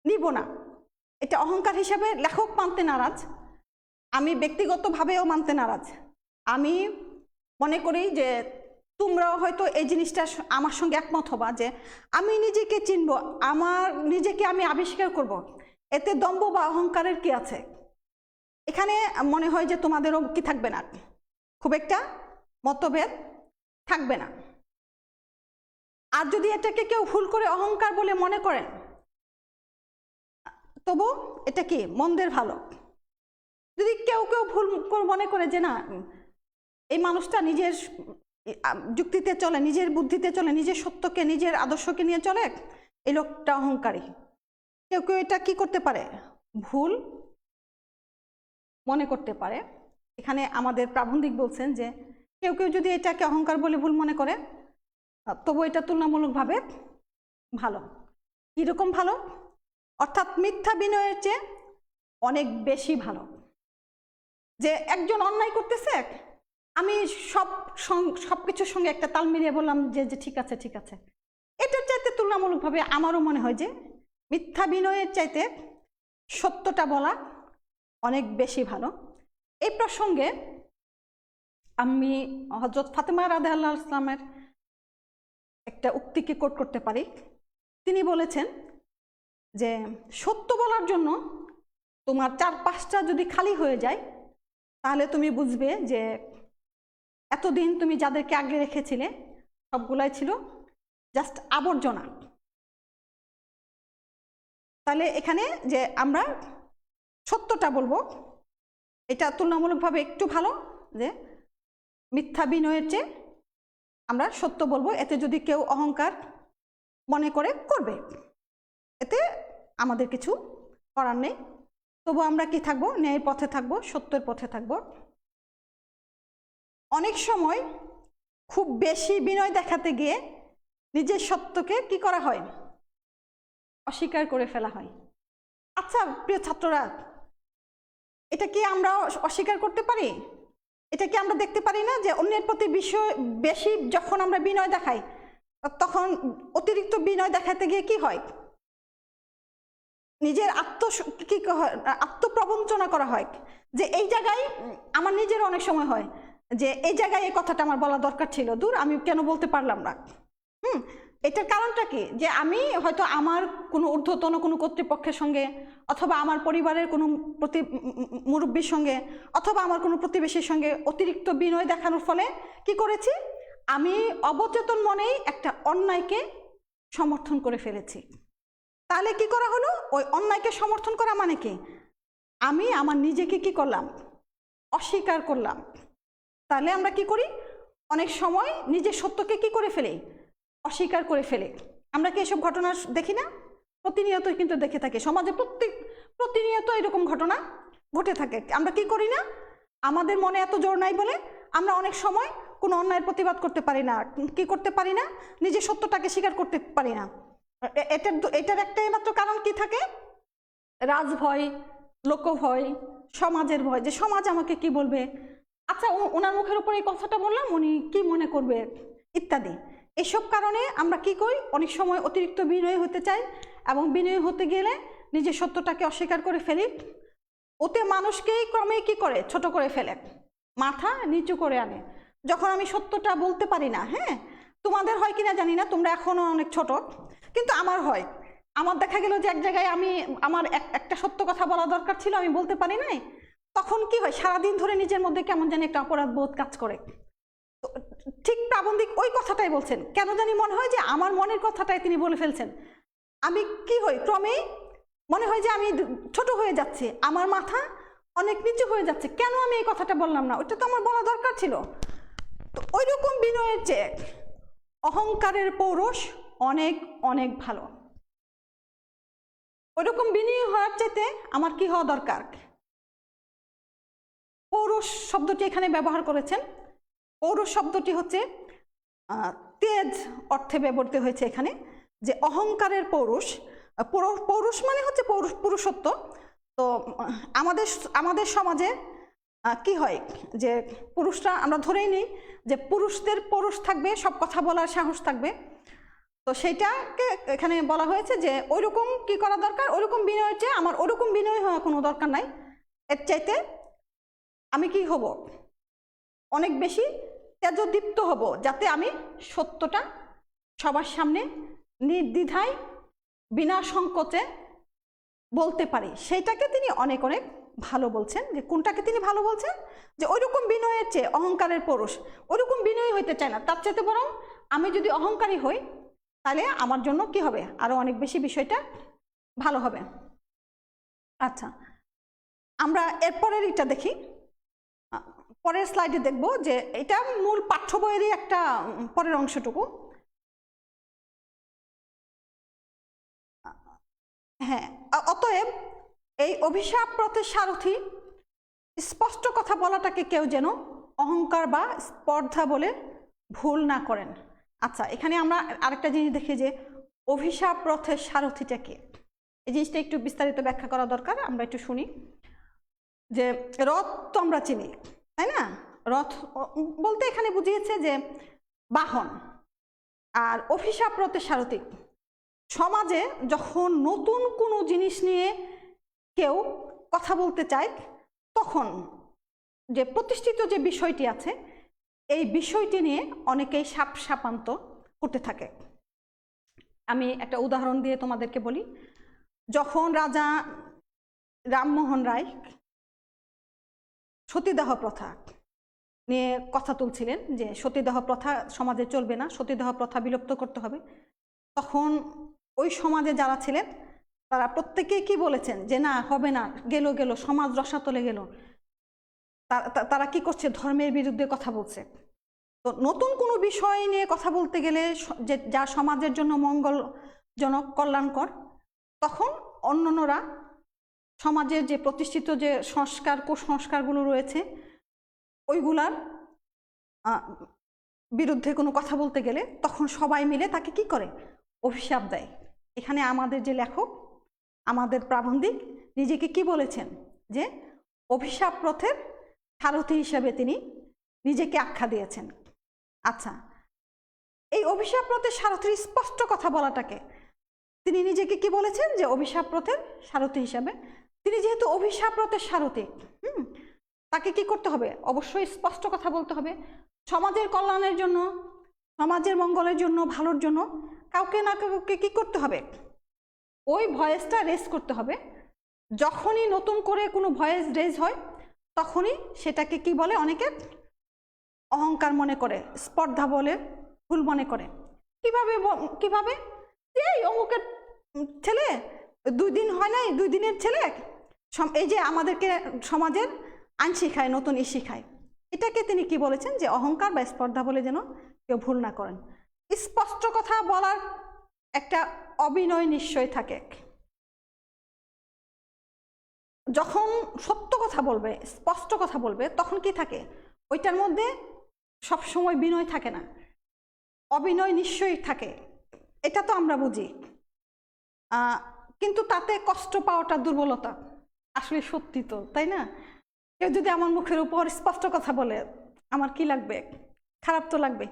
নিব না। এটা অহংকার হিসেবে লেখক মানতে নারাজ, আমি ব্যক্তিগতভাবেও মানতে নারাজ। আমি মনে করি যে তোমরাও হয়তো এই জিনিসটা আমার সঙ্গে একমত হবা, যে আমি নিজেকে চিনব, আমার নিজেকে আমি আবিষ্কার করব, এতে দম্ভ বা অহংকারের কি আছে। এখানে মনে হয় যে তোমাদেরও কি থাকবে না, খুব একটা মতভেদ থাকবে না। আর যদি এটাকে কেউ ভুল করে অহংকার বলে মনে করেন, তবু এটা কি মন্দের ভালো। যদি কেউ কেউ ভুল মনে করে যে না এই মানুষটা নিজের যুক্তিতে চলে, নিজের বুদ্ধিতে চলে, নিজের সত্যকে নিজের আদর্শকে নিয়ে চলে, এই লোকটা অহংকারী, কেউ কেউ এটা কি করতে পারে, ভুল মনে করতে পারে। এখানে আমাদের প্রাবন্ধিক বলছেন যে কেউ কেউ যদি এটাকে অহংকার বলে ভুল মনে করে, তবু এটা তুলনামূলকভাবে ভালো। কীরকম ভালো, অর্থাৎ মিথ্যা বিনয়ের চেয়ে অনেক বেশি ভালো। যে একজন অন্যায় করতেছে, আমি সব কিছুর সঙ্গে একটা তাল মিলিয়ে বললাম যে ঠিক আছে ঠিক আছে, এটার চাইতে তুলনামূলকভাবে আমারও মনে হয় যে মিথ্যা বিনয়ের চাইতে সত্যটা বলা অনেক বেশি ভালো। এই প্রসঙ্গে আমি হযরত ফাতেমা রাদিয়াল্লাহু ইসলামের একটা উক্তিকে কোট করতে পারি। তিনি বলেছেন যে সত্য বলার জন্য তোমার চারপাশটা যদি খালি হয়ে যায় তাহলে তুমি বুঝবে যে এতদিন তুমি যাদেরকে আগলে রেখেছিলে সবগুলাই ছিল জাস্ট আবর্জনা। তাহলে এখানে যে আমরা সত্যটা বলবো এটা তুলনামূলকভাবে একটু ভালো, যে মিথ্যা বিনয়ের চেয়ে আমরা সত্য বলবো। এতে যদি কেউ অহংকার মনে করে করবে, এতে আমাদের কিছু করার নেই। তবু আমরা কি থাকবো? ন্যায়ের পথে থাকবো, সত্যের পথে থাকবো। অনেক সময় খুব বেশি বিনয় দেখাতে গিয়ে নিজের সত্যকে কি করা হয়? অস্বীকার করে ফেলা হয়। আচ্ছা প্রিয় ছাত্ররা, এটা কি আমরা অস্বীকার করতে পারি? এটা কি আমরা দেখতে পারি না যে অন্যের প্রতি বেশি যখন আমরা বিনয় দেখাই তখন অতিরিক্ত বিনয় দেখাতে গিয়ে কি হয়? নিজের আত্মপ্রবঞ্চনা করা হয় যে এই জায়গায় আমার নিজের অনেক সময় হয় যে এই জায়গায় এই কথাটা আমার বলা দরকার ছিল, দূর আমি কেন বলতে পারলাম না। এটার কারণটা কি? যে আমি হয়তো আমার কোনো ঊর্ধ্বতন কোনো কর্তৃপক্ষের সঙ্গে অথবা আমার পরিবারের কোনো মুরব্বীর সঙ্গে অথবা আমার কোনো প্রতিবেশীর সঙ্গে অতিরিক্ত বিনয় দেখানোর ফলে কি করেছি? আমি অবচেতন মনেই একটা অন্যায়কে সমর্থন করে ফেলেছি। তাহলে কি করা হলো? ওই অন্যায়কে সমর্থন করা মানে কি? আমি আমার নিজেকে কি করলাম? অস্বীকার করলাম। তাহলে আমরা কি করি? অনেক সময় নিজের সত্যকে কি করে ফেলি? অস্বীকার করে ফেলে। আমরা কি এসব ঘটনা দেখি না? প্রতিনিয়ত কিন্তু দেখে থাকি সমাজে, প্রতিনিয়ত এরকম ঘটনা ঘটে থাকে। আমরা কি করি না? আমাদের মনে এত জোর নাই বলে আমরা অনেক সময় কোনো অন্যায়ের প্রতিবাদ করতে পারি না, কি করতে পারি না? নিজের সত্যটাকে স্বীকার করতে পারি না। এটার একটাই মাত্র কারণ কি থাকে? রাজভয়, লোকভয়, সমাজের ভয়, যে সমাজ আমাকে কি বলবে, আচ্ছা ওনার মুখের উপর এই কথাটা বললাম উনি কি মনে করবে, ইত্যাদি। এসব কারণে আমরা কি করি? অনেক সময় অতিরিক্ত বিনয়ী হতে চাই এবং বিনয়ী হতে গেলে নিজের সত্যটাকে অস্বীকার করে ফেলি। ওতে মানুষকেই ক্রমে কি করে? ছোট করে ফেলে, মাথা নিচু করে আনে। যখন আমি সত্যটা বলতে পারি না, হ্যাঁ তোমাদের হয় কিনা জানি না, তোমরা এখনো অনেক ছোট, কিন্তু আমার হয়। আমার দেখা গেল যে এক জায়গায় আমি আমার একটা সত্য কথা বলা দরকার ছিল, আমি বলতে পারি নাই, তখন কি হয়? সারাদিন ধরে নিজের মধ্যে কেমন জানি একটা অপরাধ বোধ কাজ করে। ঠিক প্রাবন্ধিক ওই কথাটাই বলছেন, কেন জানি মনে হয় যে আমার মনের কথাটাই তিনি বলে ফেলছেন। আমি কি হই? ক্রমেই মনে হয় যে আমি ছোট হয়ে যাচ্ছি, আমার মাথা অনেক নিচু হয়ে যাচ্ছে। কেন আমি এই কথাটা বললাম না? ওইটা তো আমার বলা দরকার ছিল। তো ওই রকম বিনয়ের চেয়ে অহংকারের পৌরুষ অনেক অনেক ভালো। ওইরকম বিনয়ী হওয়ার চাইতে আমার কি হওয়া দরকার? পৌরুষ শব্দটি এখানে ব্যবহার করেছেন। পৌরুষ শব্দটি হচ্ছে তেজ অর্থে ব্যবহৃত হয়েছে এখানে, যে অহংকারের পৌরুষ। পৌরুষ মানে হচ্ছে পুরুষত্ব। তো আমাদের সমাজে কি হয় যে পুরুষরা, আমরা ধরেই নিই যে পুরুষদের পৌরুষ থাকবে, সব কথা বলার সাহস থাকবে। তো সেইটাকে এখানে বলা হয়েছে যে ওইরকম কি করা দরকার? ওইরকম বিনয়ের চেয়ে আমার ওরকম বিনয় হওয়া কোনো দরকার নাই। এর চাইতে আমি কি হব? অনেক বেশি তেজদীপ্ত হব, যাতে আমি সত্যটা সবার সামনে নির্দ্বিধায় বিনা সংকোচে বলতে পারি। সেইটাকে তিনি অনেক অনেক ভালো বলছেন। যে কোনটাকে তিনি ভালো বলছেন? যে ওইরকম বিনয়ের চেয়ে অহংকারের পৌরুষ, ওইরকম বিনয়ী হইতে চায় না, তার চাইতে বরং আমি যদি অহংকারী হই তাহলে আমার জন্য কি হবে? আরো অনেক বেশি বিষয়টা ভালো হবে। আচ্ছা, আমরা এরপরের এটা দেখি, পরের স্লাইডে দেখব যে এটা মূল পাঠ্য বইয়েরই একটা পরের অংশটুকু। হ্যাঁ, অতএব এই অভিশাপ পথের সারথি স্পষ্ট কথা বলাটাকে কেউ যেন অহংকার বা স্পর্ধা বলে ভুল না করেন। আচ্ছা, এখানে আমরা আরেকটা জিনিস দেখি যে অভিশাপ রথের সারথিটা কে? এই জিনিসটা একটু বিস্তারিত ব্যাখ্যা করা দরকার। আমরা একটু শুনি যে রথ তো আমরা চিনি, তাই না? রথ বলতে এখানে বুঝিয়েছে যে বাহন, আর অভিশাপ রথের সারথি সমাজে যখন নতুন কোনো জিনিস নিয়ে কেউ কথা বলতে চায়, তখন যে প্রতিষ্ঠিত যে বিষয়টি আছে এই বিষয়টি নিয়ে অনেকেই সাপান্ত করতে থাকে। আমি একটা উদাহরণ দিয়ে তোমাদেরকে বলি। যখন রাজা রামমোহন রায় সতীদাহ প্রথা নিয়ে কথা তুলছিলেন যে সতীদাহ প্রথা সমাজে চলবে না, সতীদাহ প্রথা বিলুপ্ত করতে হবে, তখন ওই সমাজে যারা ছিলেন তারা প্রত্যেকেই কি বলেছেন যে না, হবে না, গেল সমাজ রসাতলে গেল। তারা কি করছে? ধর্মের বিরুদ্ধে কথা বলছে। তো নতুন কোনো বিষয় নিয়ে কথা বলতে গেলে যে যা সমাজের জন্য মঙ্গলজনক, কল্যাণকর, তখন অন্যান্যরা সমাজের যে প্রতিষ্ঠিত যে কুসংস্কারগুলো রয়েছে ওইগুলার বিরুদ্ধে কোনো কথা বলতে গেলে তখন সবাই মিলে তাকে কি করে? অভিশাপ দেয়। এখানে আমাদের যে লেখক, আমাদের প্রাবন্ধিক নিজেকে কি বলেছেন? যে অভিশাপ পথের সারথি হিসেবে তিনি নিজেকে আখ্যা দিয়েছেন। আচ্ছা, এই অভিশাপ পথের সারথির স্পষ্ট কথা বলাটাকে তিনি নিজেকে কি বলেছেন? যে অভিশাপ পথের সারথি হিসাবে। তিনি যেহেতু অভিশাপ পথের সারথি, তাকে কি করতে হবে? অবশ্যই স্পষ্ট কথা বলতে হবে। সমাজের কল্যাণের জন্য, সমাজের মঙ্গলের জন্য, ভালোর জন্য কাউকে না কাউকে কি করতে হবে? ওই ভয়েসটা রেজ করতে হবে। যখনই নতুন করে কোনো ভয়েস রেজ হয় তখনই সেটাকে কি বলে? অনেকে অহংকার মনে করে, স্পর্ধা বলে, ভুল মনে করে। কিভাবে যে অমুকের ছেলে 2 দিন হয় নাই, 2 দিনের ছেলে, এই যে আমাদেরকে সমাজের আইন শিখায়, নতুন শিখায়। এটাকে তিনি কি বলেছেন? যে অহংকার বা স্পর্ধা বলে যেন কেউ ভুল না করেন। স্পষ্ট কথা বলার একটা অভিনয় নিশ্চয় থাকে। যখন সত্য কথা বলবে, স্পষ্ট কথা বলবে, তখন কি থাকে? ওইটার মধ্যে সবসময় বিনয় থাকে না, অভিনয় নিশ্চয়ই থাকে। এটা তো আমরা বুঝি, কিন্তু তাতে কষ্ট পাওয়াটা দুর্বলতা। আসলে সত্যি তো, তাই না? কেউ যদি আমার মুখের উপর স্পষ্ট কথা বলে আমার কি লাগবে? খারাপ তো লাগবে।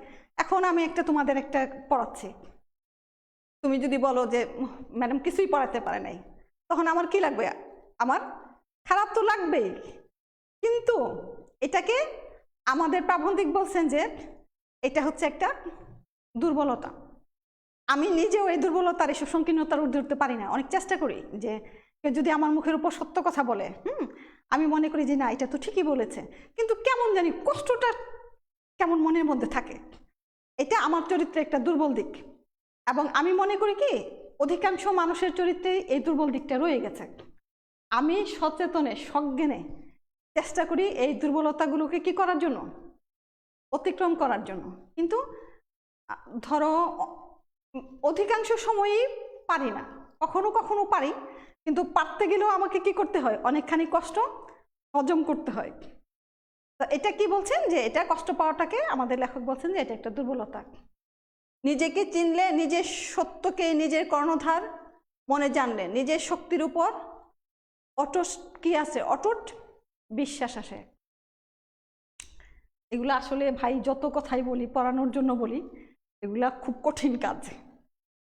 এখন আমি তোমাদের একটা পড়াচ্ছি, তুমি যদি বলো যে ম্যাডাম কিছুই পড়াতে পারে নাই, তখন আমার কি লাগবে? আমার খারাপ তো লাগবেই। কিন্তু এটাকে আমাদের প্রাবন্ধিক বলছেন যে এটা হচ্ছে একটা দুর্বলতা। আমি নিজেও এই দুর্বলতার, এসব সংকীর্ণতার ঊর্ধ্বে উঠতে পারি না। অনেক চেষ্টা করি যে কেউ যদি আমার মুখের উপর সত্য কথা বলে, আমি মনে করি যে না, এটা তো ঠিকই বলেছে, কিন্তু কেমন জানি কষ্টটা কেমন মনের মধ্যে থাকে। এটা আমার চরিত্রে একটা দুর্বল দিক, এবং আমি মনে করি কি অধিকাংশ মানুষের চরিত্রে এই দুর্বল দিকটা রয়ে গেছে। আমি সচেতনে, সজ্ঞানে চেষ্টা করি এই দুর্বলতাগুলোকে কি করার জন্য? অতিক্রম করার জন্য। কিন্তু ধরো অধিকাংশ সময়ই পারি না, কখনো কখনো পারি, কিন্তু পারতে গেলেও আমাকে কি করতে হয়? অনেকখানি কষ্ট হজম করতে হয়। তো এটা কি বলছেন? যে এটা কষ্ট পাওয়াটাকে আমাদের লেখক বলছেন যে এটা একটা দুর্বলতা। নিজেকে চিনলে, নিজের সত্যকে নিজের কর্ণধার মনে জানলে, নিজের শক্তির উপর অটুট কি আছে? অটুট বিশ্বাস আসে। এগুলো আসলে ভাই যত কথাই বলি, পড়ানোর জন্য বলি, এগুলা খুব কঠিন কাজ।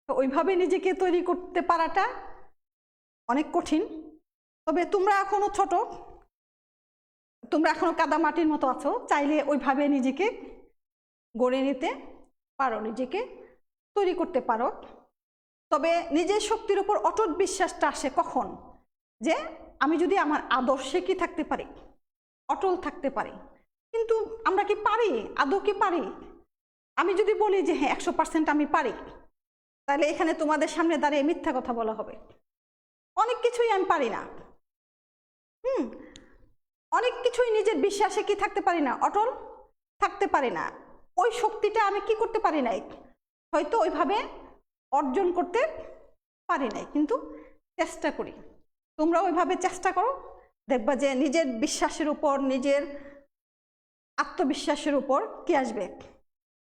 তো ওইভাবে নিজেকে তৈরি করতে পারাটা অনেক কঠিন। তবে তোমরা এখনো ছোট, তোমরা এখনো কাদা মাটির মতো আছো, চাইলে ওইভাবে নিজেকে গড়ে নিতে পারো, নিজেকে তৈরি করতে পারো। তবে নিজের শক্তির উপর অটুট বিশ্বাসটা আসে কখন? যে আমি যদি আমার আদর্শে কি থাকতে পারি, অটল থাকতে পারি। কিন্তু আমরা কি পারি? আদৌ কি পারি? আমি যদি বলি যে হ্যাঁ 100% আমি পারি, তাহলে এখানে তোমাদের সামনে দাঁড়িয়ে মিথ্যা কথা বলা হবে। অনেক কিছুই আমি পারি না, অনেক কিছুই নিজের বিশ্বাসে কি থাকতে পারি না, অটল থাকতে পারি না। ওই শক্তিটা আমি কি করতে পারি নাই, হয়তো ওইভাবে অর্জন করতে পারি নাই, কিন্তু চেষ্টা করি। তোমরা ওইভাবে চেষ্টা করো, দেখবা যে নিজের বিশ্বাসের উপর, নিজের আত্মবিশ্বাসের উপর কি আসবে?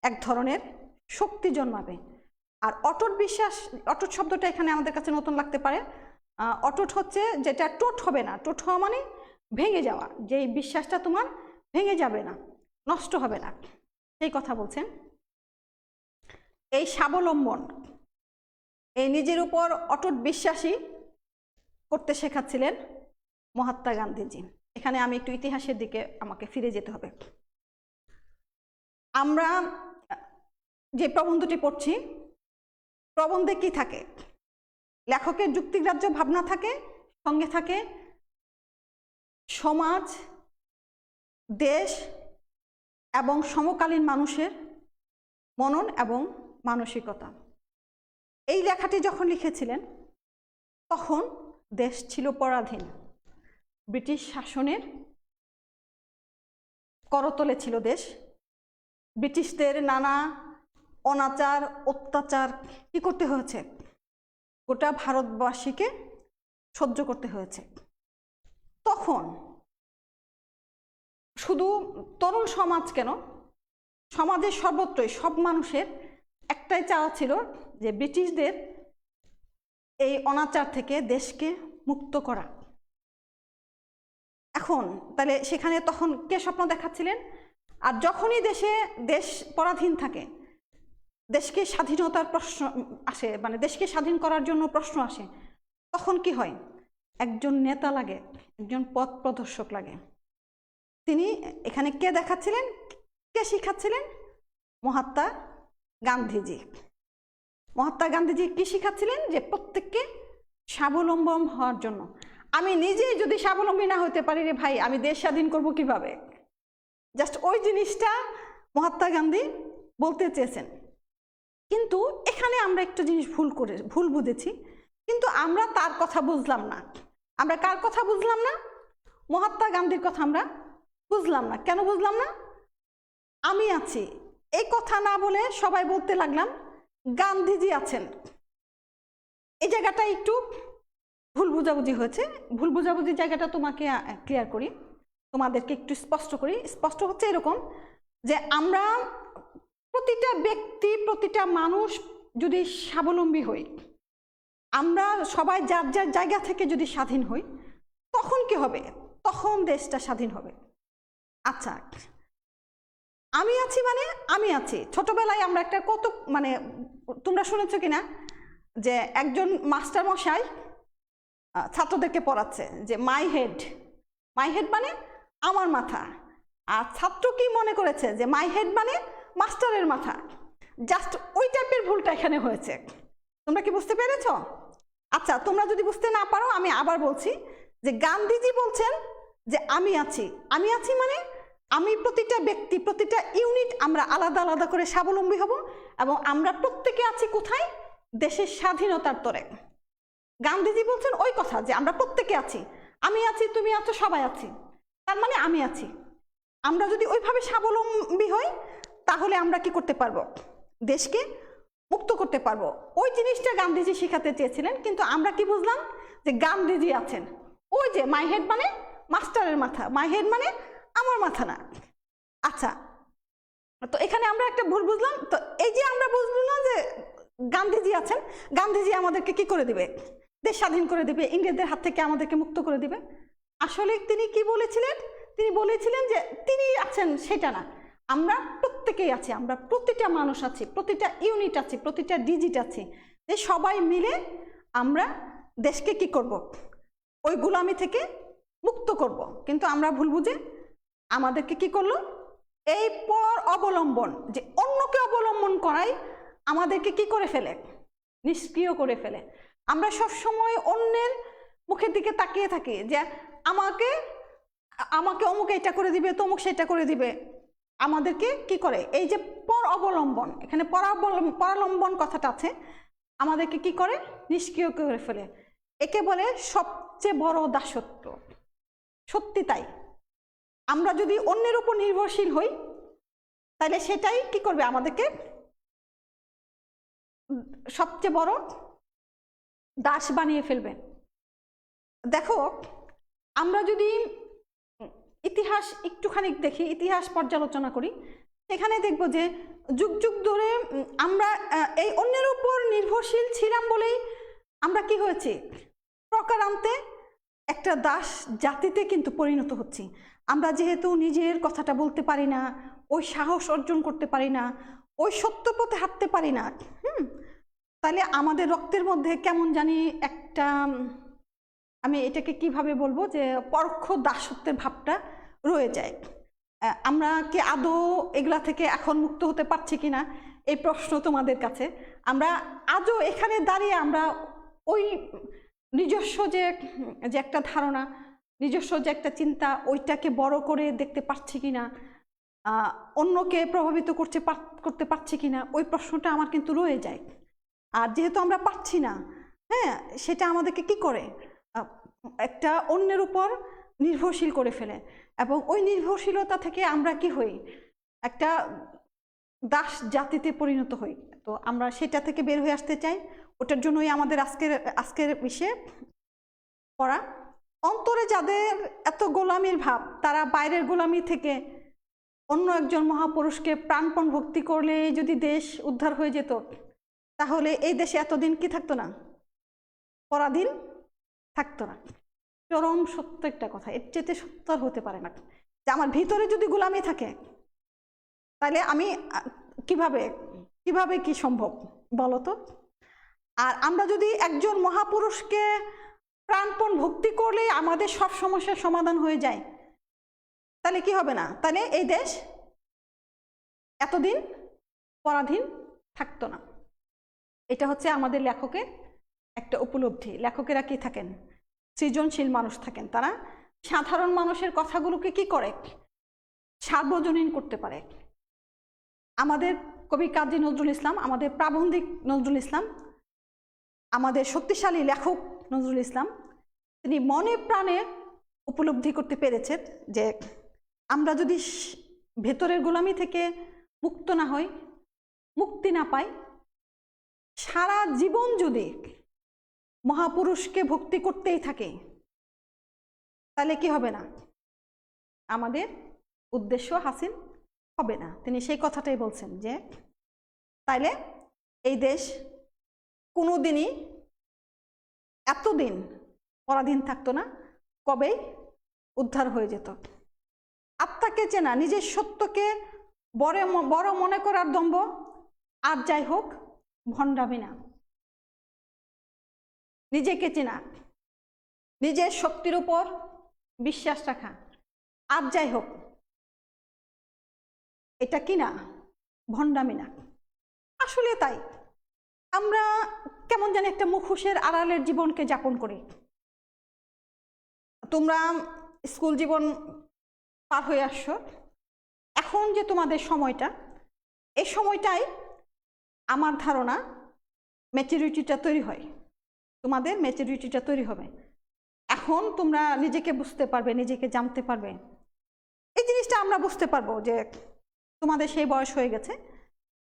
এক ধরনের শক্তি জন্মাবে। আর অটুট বিশ্বাস, অটুট শব্দটা এখানে আমাদের কাছে নতুন লাগতে পারে। অটুট হচ্ছে যেটা টোট হবে না, টোট হওয়া মানে ভেঙে যাওয়া, যে বিশ্বাসটা তোমার ভেঙে যাবে না, নষ্ট হবে না, সেই কথা বলছেন। এই স্বাবলম্বন, এই নিজের উপর অটুট বিশ্বাসী করতে শেখাচ্ছিলেন মহাত্মা গান্ধীজি। এখানে আমি একটু ইতিহাসের দিকে আমাকে ফিরে যেতে হবে। আমরা যে প্রবন্ধটি পড়ছি, প্রবন্ধে কি থাকে? লেখকের যুক্তিগ্রাহ্য ভাবনা থাকে, সঙ্গে থাকে সমাজ, দেশ এবং সমকালীন মানুষের মনন এবং মানসিকতা। এই লেখাটি যখন লিখেছিলেন তখন দেশ ছিল পরাধীন, ব্রিটিশ শাসনের করতলে ছিল দেশ। ব্রিটিশদের নানা অনাচার অত্যাচার কি করতে হয়েছে? গোটা ভারতবাসীকে সহ্য করতে হয়েছে। তখন শুধু তরুণ সমাজ কেন, সমাজের সর্বত্রই সব মানুষের একটাই চাওয়া ছিল যে ব্রিটিশদের এই অনাচার থেকে দেশকে মুক্ত করা। এখন তাহলে সেখানে তখন কে স্বপ্ন দেখাচ্ছিলেন? আর যখনই দেশ পরাধীন থাকে, দেশকে স্বাধীনতার প্রশ্ন আসে, মানে দেশকে স্বাধীন করার জন্য প্রশ্ন আসে, তখন কি হয়? একজন নেতা লাগে, একজন পথ প্রদর্শক লাগে। তিনি এখানে কে দেখাচ্ছিলেন, কে শিখাচ্ছিলেন? মহাত্মা গান্ধীজি। মহাত্মা গান্ধীজি কি শিখাচ্ছিলেন? যে প্রত্যেককে স্বাবলম্বন হওয়ার জন্য। আমি নিজেই যদি স্বাবলম্বী না হতে পারি রে ভাই, আমি দেশ স্বাধীন করব কিভাবে? জাস্ট ওই জিনিসটা মহাত্মা গান্ধী বলতে চেয়েছেন। কিন্তু এখানে আমরা একটা জিনিস ভুল বুঝেছি, কিন্তু আমরা তার কথা বুঝলাম না। আমরা কার কথা বুঝলাম না? মহাত্মা গান্ধীর কথা আমরা বুঝলাম না। কেন বুঝলাম না? আমি আছি এই কথা না বলে সবাই বলতে লাগলাম গান্ধীজি আছেন। এই জায়গাটা একটু ভুল বুঝাবুঝি হয়েছে। ভুল বুঝাবুঝির জায়গাটা তোমাকে ক্লিয়ার করি, তোমাদেরকে একটু স্পষ্ট করি। স্পষ্ট হচ্ছে এরকম যে আমরা প্রতিটা ব্যক্তি, প্রতিটা মানুষ যদি স্বাবলম্বী হই, আমরা সবাই যার যার জায়গা থেকে যদি স্বাধীন হই, তখন কি হবে? তখন দেশটা স্বাধীন হবে। আচ্ছা, আমি আছি মানে আমি আছি। ছোটবেলায় আমরা একটা কত, মানে তোমরা শুনেছো কিনা যে একজন মাস্টার মশাই ছাত্রদেরকে পড়াচ্ছে যে মাই হেড মানে আমার মাথা। আর ছাত্র কি মনে করেছে যে মাই হেড মানে মাস্টারের মাথা। জাস্ট ওই টাইপের ভুলটা এখানে হয়েছে। তোমরা কি বুঝতে পেরেছো? আচ্ছা, তোমরা যদি বুঝতে না পারো আমি আবার বলছি যে গান্ধীজি বলছেন যে আমি আছি। আমি আছি মানে আমি, প্রতিটা ব্যক্তি, প্রতিটা ইউনিট আমরা আলাদা আলাদা করে স্বাবলম্বী হব এবং আমরা প্রত্যেকে আছি কোথায়? দেশের স্বাধীনতার তরে। গান্ধীজি বলছেন ওই কথা যে আমরা প্রত্যেকে আছি, আমি আছি, তুমি আছো, সবাই আছি, তার মানে আমি আছি। আমরা যদি ওইভাবে স্বাবলম্বী হই তাহলে আমরা কি করতে পারবো? দেশকে মুক্ত করতে পারবো। ওই জিনিসটা গান্ধীজি শিখাতে চেয়েছিলেন, কিন্তু আমরা কি বুঝলাম? যে গান্ধীজি আছেন, ওই যে মাই হেড মানে মাস্টারের মাথা, মাই হেড মানে আমার মাথা না। আচ্ছা, তো এখানে আমরা একটা ভুল বুঝলাম। তো এই যে আমরা বুঝলাম যে গান্ধীজি আছেন, গান্ধীজি আমাদেরকে কি করে দিবে? দেশ স্বাধীন করে দিবে, ইংরেজদের হাত থেকে আমাদেরকে মুক্ত করে দিবে। আসলে তিনি কি বলেছিলেন? তিনি বলেছিলেন যে তিনি আছেন সেটা না, আমরা প্রত্যেকেই আছি, আমরা প্রতিটা মানুষ আছি, প্রতিটা ইউনিট আছি, প্রতিটা ডিজিট আছি, যে সবাই মিলে আমরা দেশকে কি করব? ওই গোলামি থেকে মুক্ত করব। কিন্তু আমরা ভুল বুঝে আমাদেরকে কি করলো? এই পর অবলম্বন, যে অন্যকে অবলম্বন করাই আমাদেরকে কি করে ফেলে? নিষ্ক্রিয় করে ফেলে। আমরা সব সময় অন্যের মুখের দিকে তাকিয়ে থাকি যে আমাকে অমুক এটা করে দিবে, তমুক সেটা করে দিবে। আমাদেরকে কি করে? এই যে পর অবলম্বন, এখানে পরাবলম্বন কথাটা আছে, আমাদেরকে কি করে? নিষ্ক্রিয় করে ফেলে। একে বলে সবচেয়ে বড় দাসত্ব। সত্যি তাই। আমরা যদি অন্যের উপর নির্ভরশীল হই তাহলে সেটাই কি করবে? আমাদেরকে সবচেয়ে বড় দাস বানিয়ে ফেলবে। দেখো, আমরা যদি ইতিহাস একটুখানি দেখি, ইতিহাস পর্যালোচনা করি, সেখানে দেখব যে যুগ যুগ ধরে আমরা এই অন্যের উপর নির্ভরশীল ছিলাম বলেই আমরা কি হয়েছি? প্রকারান্তে একটা দাস জাতিতে কিন্তু পরিণত হচ্ছি। আমরা যেহেতু নিজের কথাটা বলতে পারি না, ওই সাহস অর্জন করতে পারি না, ওই সত্য পথে হাঁটতে পারি না, তাহলে আমাদের রক্তের মধ্যে কেমন জানি একটা, আমি এটাকে কিভাবে বলবো, যে পরোক্ষ দাসত্বের ভাবটা রয়ে যায়। আমরা কি আদৌ এগুলা থেকে এখন মুক্ত হতে পারছি কিনা, এই প্রশ্ন তোমাদের কাছে। আমরা আজও এখানে দাঁড়িয়ে আমরা ওই নিজস্ব যে একটা ধারণা, নিজস্ব যে একটা চিন্তা, ওইটাকে বড় করে দেখতে পারছি কিনা, অন্যকে প্রভাবিত করতে পারছি কিনা, ওই প্রশ্নটা আমার কিন্তু রয়ে যায়। আর যেহেতু আমরা পারছি না, হ্যাঁ, সেটা আমাদেরকে কি করে, একটা অন্যের উপর নির্ভরশীল করে ফেলে। এবং ওই নির্ভরশীলতা থেকে আমরা কি হই, একটা দাস জাতিতে পরিণত হই। তো আমরা সেটা থেকে বের হয়ে আসতে চাই। ওটার জন্যই আমাদের আজকের বিষয়ে পড়া। অন্তরে যাদের এত গোলামির ভাব, তারা বাইরের গোলামি থেকে অন্য একজন মহাপুরুষকে প্রাণপণ ভক্তি করলে যদি দেশ উদ্ধার হয়ে যেত, তাহলে এই দেশে এতদিন কি থাকতো না, পরাধীন থাকতো না। চরম সত্য একটা কথা, এর চেয়ে সত্য হতে পারে না। যে আমার ভিতরে যদি গোলামি থাকে, তাহলে আমি কিভাবে কি সম্ভব বলো তো। আর আমরা যদি একজন মহাপুরুষকে প্রাণপণ ভক্তি করলে আমাদের সব সমস্যার সমাধান হয়ে যায়, তাহলে কি হবে না, তাহলে এই দেশ এতদিন পরাধীন থাকতো না। এটা হচ্ছে আমাদের লেখকের একটা উপলব্ধি। লেখকেরা কি থাকেন, সৃজনশীল মানুষ থাকেন। তারা সাধারণ মানুষের কথাগুলোকে কি করে, সার্বজনীন করতে পারে। আমাদের কবি কাজী নজরুল ইসলাম, আমাদের প্রাবন্ধিক নজরুল ইসলাম, আমাদের শক্তিশালী লেখক নজরুল ইসলাম, তিনি মনে প্রাণে উপলব্ধি করতে পেরেছেন যে আমরা যদি ভেতরের গোলামি থেকে মুক্ত না হই, মুক্তি না পাই, সারা জীবন যদি মহাপুরুষকে ভক্তি করতেই থাকে, তাহলে কি হবে না, আমাদের উদ্দেশ্য হাসিল হবে না। তিনি সেই কথাটাই বলছেন যে তাইলে এই দেশ কোনোদিনই এতদিন পরাধীন থাকতো না, কবেই উদ্ধার হয়ে যেত। আত্মাকে চেনা, নিজের সত্যকে বড় মনে করার দম্ভ, আর যাই হোক ভণ্ডামি না। নিজেকে চেনা, নিজের শক্তির উপর বিশ্বাস রাখা, আর যাই হোক, এটা কি না, ভণ্ডামি না। আসলে তাই আমরা কেমন জানি একটা মুখোশের আড়ালের জীবনকে যাপন করি। তোমরা স্কুল জীবন পার হয়ে আসছো, এখন যে তোমাদের সময়টা, এই সময়টাই আমার ধারণা ম্যাচুরিটিটা তৈরি হয়, তোমাদের ম্যাচুরিটিটা তৈরি হবে। এখন তোমরা নিজেকে বুঝতে পারবে, নিজেকে জানতে পারবে। এই জিনিসটা আমরা বুঝতে পারবো যে তোমাদের সেই বয়স হয়ে গেছে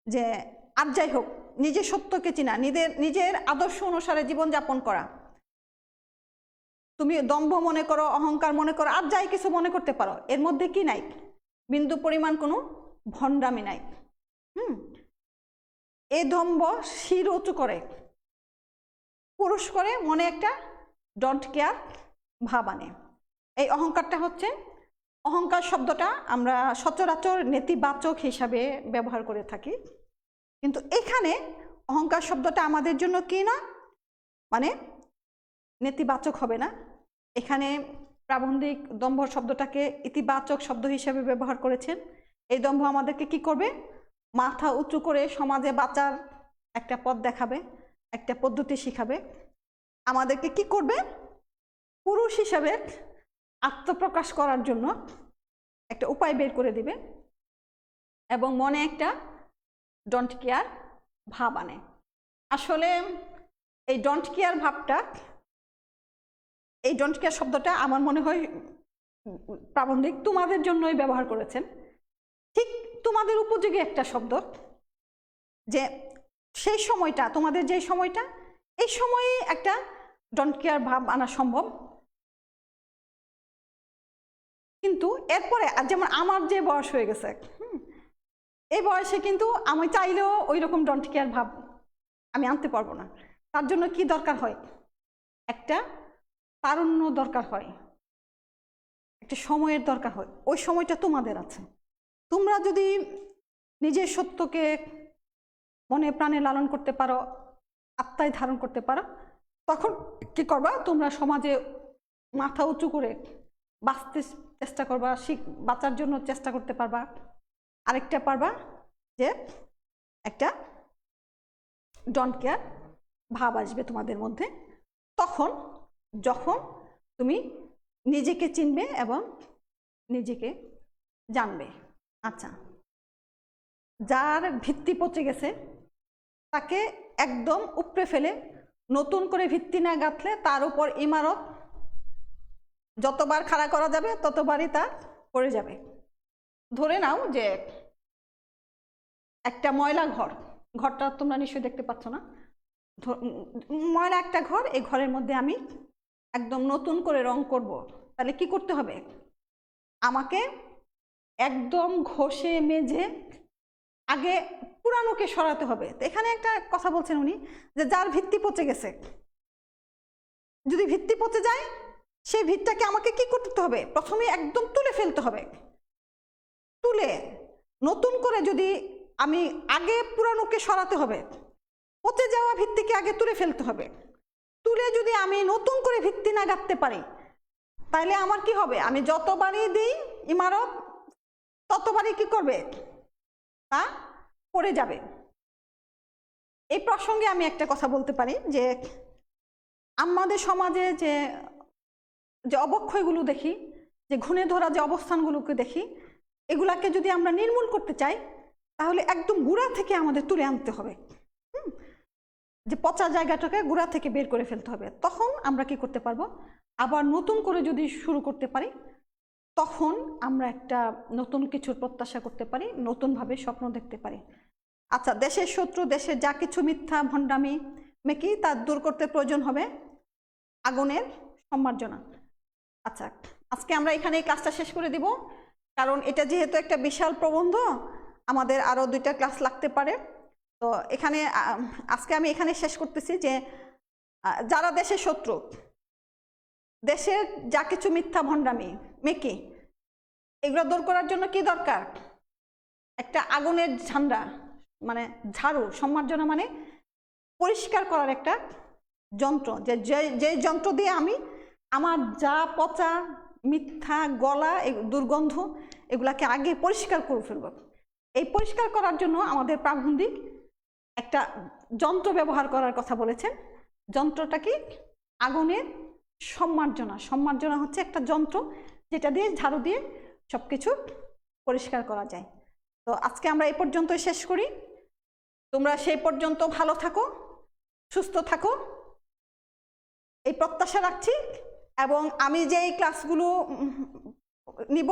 যে আর যাই হোক, নিজের সত্যকে চিনা, নিজের আদর্শ অনুসারে জীবনযাপন করা। তুমি দম্ভ মনে করো, অহংকার মনে করো, আর যাই কিছু মনে করতে পারো, এর মধ্যে কি নাই, বিন্দু পরিমাণ কোনো ভণ্ডামি নাই। এই দম্ভ শির উঁচু করে, পুরুষ করে, মনে একটা ডোন্ট কেয়ার ভাব আনে। এই অহংকারটা হচ্ছে, অহংকার শব্দটা আমরা সচরাচর নেতিবাচক হিসাবে ব্যবহার করে থাকি, কিন্তু এখানে অহংকার শব্দটা আমাদের জন্য কি না, মানে নেতিবাচক হবে না। এখানে প্রাবন্ধিক দম্ভ শব্দটাকে ইতিবাচক শব্দ হিসেবে ব্যবহার করেছেন। এই দম্ভ আমাদেরকে কি করবে, মাথা উঁচু করে সমাজে বাঁচার একটা পথ দেখাবে, একটা পদ্ধতি শিখাবে। আমাদেরকে কি করবে, পুরুষ হিসাবে আত্মপ্রকাশ করার জন্য একটা উপায় বের করে দিবে, এবং মনে একটা ডোন্ট কেয়ার ভাব আনে। আসলে এই ডোন্ট কেয়ার ভাবটা, এই ডোন্ট কেয়ার শব্দটা আমার মনে হয় প্রাবন্ধিক তোমাদের জন্যই ব্যবহার করেছেন। ঠিক তোমাদের উপযোগী একটা শব্দ, যে সেই সময়টা, তোমাদের যে সময়টা, এই সময়ে একটা ডোন্ট কেয়ার ভাব আনা সম্ভব। কিন্তু এরপরে যেমন আমার যে বয়স হয়ে গেছে, এই বয়সে কিন্তু আমি চাইলেও ওই রকম ডোন্ট কেয়ার ভাব আমি আনতে পারবো না। তার জন্য কি দরকার হয়, একটা তারুণ্য দরকার হয়, একটা সময়ের দরকার হয়। ওই সময়টা তোমাদের আছে। তোমরা যদি নিজের সত্যকে মনে প্রাণে লালন করতে পারো, আত্মায় ধারণ করতে পারো, তখন কি করবা, তোমরা সমাজে মাথা উঁচু করে বাঁচতে চেষ্টা করবা, বাঁচার জন্য চেষ্টা করতে পারবা। আরেকটা পারবা যে একটা ডোন্ট কেয়ার ভাব আসবে তোমাদের মধ্যে, তখন যখন তুমি নিজেকে চিনবে এবং নিজেকে জানবে। আচ্ছা, যার ভিত্তি পচে গেছে তাকে একদম উপড়ে ফেলে নতুন করে ভিত্তি না গাঁথলে তার উপর ইমারত যতবার খাড়া করা যাবে ততবারই তা পড়ে যাবে। ধরে নাও যে একটা ময়লা ঘর, ঘরটা তোমরা নিশ্চয়ই দেখতে পাচ্ছ না, ময়লা একটা ঘর, এই ঘরের মধ্যে আমি একদম নতুন করে রং করব, তাহলে কি করতে হবে, আমাকে একদম ঘষে মেজে আগে পুরানোকে সরাতে হবে। তো এখানে একটা কথা বলছেন উনি যে যার ভিত্তি পচে গেছে, যদি ভিত্তি পচে যায় সেই ভিতটাকে আমাকে কি করতে হবে, প্রথমে একদম তুলে ফেলতে হবে। তুলে নতুন করে যদি আমি আগে পুরানোকে সরাতে হবে, পচে যাওয়া ভিত্তিকে আগে তুলে ফেলতে হবে। তুলে যদি আমি নতুন করে ভিত্তি না গাঁথতে পারি তাহলে আমার কি হবে, আমি যতবারই দিই ইমারত ততবারই কি করবে, তা পড়ে যাবে। এই প্রসঙ্গে আমি একটা কথা বলতে পারি যে আমাদের সমাজে যে যে অবক্ষয়গুলো দেখি, যে ঘুণে ধরা যে অবস্থানগুলোকে দেখি, এগুলাকে যদি আমরা নির্মূল করতে চাই তাহলে একদম গুড়া থেকে আমাদের তুলে আনতে হবে। যে পচা জায়গাটাকে গুড়া থেকে বের করে ফেলতে হবে, তখন আমরা কি করতে পারবো, আবার নতুন করে যদি শুরু করতে পারি তখন আমরা একটা নতুন কিছুর প্রত্যাশা করতে পারি, নতুনভাবে স্বপ্ন দেখতে পারি। আচ্ছা, দেশের শত্রু, দেশের যা কিছু মিথ্যা ভণ্ডামি মেকি তা দূর করতে প্রয়োজন হবে আগুনের সম্মার্জনা। আচ্ছা, আজকে আমরা এখানে এই ক্লাসটা শেষ করে দিব, কারণ এটা যেহেতু একটা বিশাল প্রবন্ধ, আমাদের আরও 2টা ক্লাস লাগতে পারে। তো এখানে আজকে আমি এখানে শেষ করতেছি যে যারা দেশের শত্রু, দেশের যা কিছু মিথ্যা ভণ্ডামি মেকি, এগুলো দূর করার জন্য কি দরকার, একটা আগুনের ঝান্ডা মানে ঝাড়ু, সম্মার্জনা মানে পরিষ্কার করার একটা যন্ত্র, যে যন্ত্র দিয়ে আমি আমার যা পচা মিথ্যা গলা দুর্গন্ধ এগুলাকে আগে পরিষ্কার করে ফেলব। এই পরিষ্কার করার জন্য আমাদের প্রাবন্ধিক একটা যন্ত্র ব্যবহার করার কথা বলেছেন। যন্ত্রটা কি, আগুনের সম্মার্জনা। সম্মার্জনা হচ্ছে একটা যন্ত্র যেটা দিয়ে ঝাড়ু দিয়ে সব কিছু পরিষ্কার করা যায়। তো আজকে আমরা এই পর্যন্তই শেষ করি। তোমরা সেই পর্যন্ত ভালো থাকো, সুস্থ থাকো, এই প্রত্যাশা রাখছি। এবং আমি যে এই ক্লাসগুলো নিব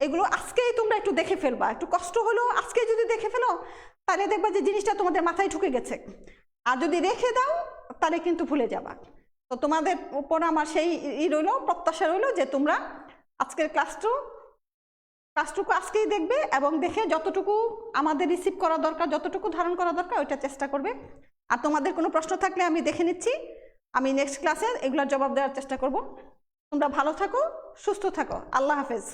এগুলো আজকেই তোমরা একটু দেখে ফেলবা, একটু কষ্ট হলেও আজকে যদি দেখে ফেলো তাহলে দেখবা যে জিনিসটা তোমাদের মাথায় ঢুকে গেছে। আর যদি রেখে দাও তাহলে কিন্তু ভুলে যাবা। তো তোমাদের উপর আমার সেই রইল, প্রত্যাশা রইল যে তোমরা আজকের ক্লাসটুকু আজকেই দেখবে এবং দেখে যতটুকু আমাদের রিসিভ করা দরকার, যতটুকু ধারণ করা দরকার ওইটা চেষ্টা করবে। আর তোমাদের কোনো প্রশ্ন থাকলে আমি দেখে নিচ্ছি, আমি নেক্সট ক্লাসে এগুলোর জবাব দেওয়ার চেষ্টা করব। তোমরা ভালো থাকো, সুস্থ থাকো। আল্লাহ হাফেজ।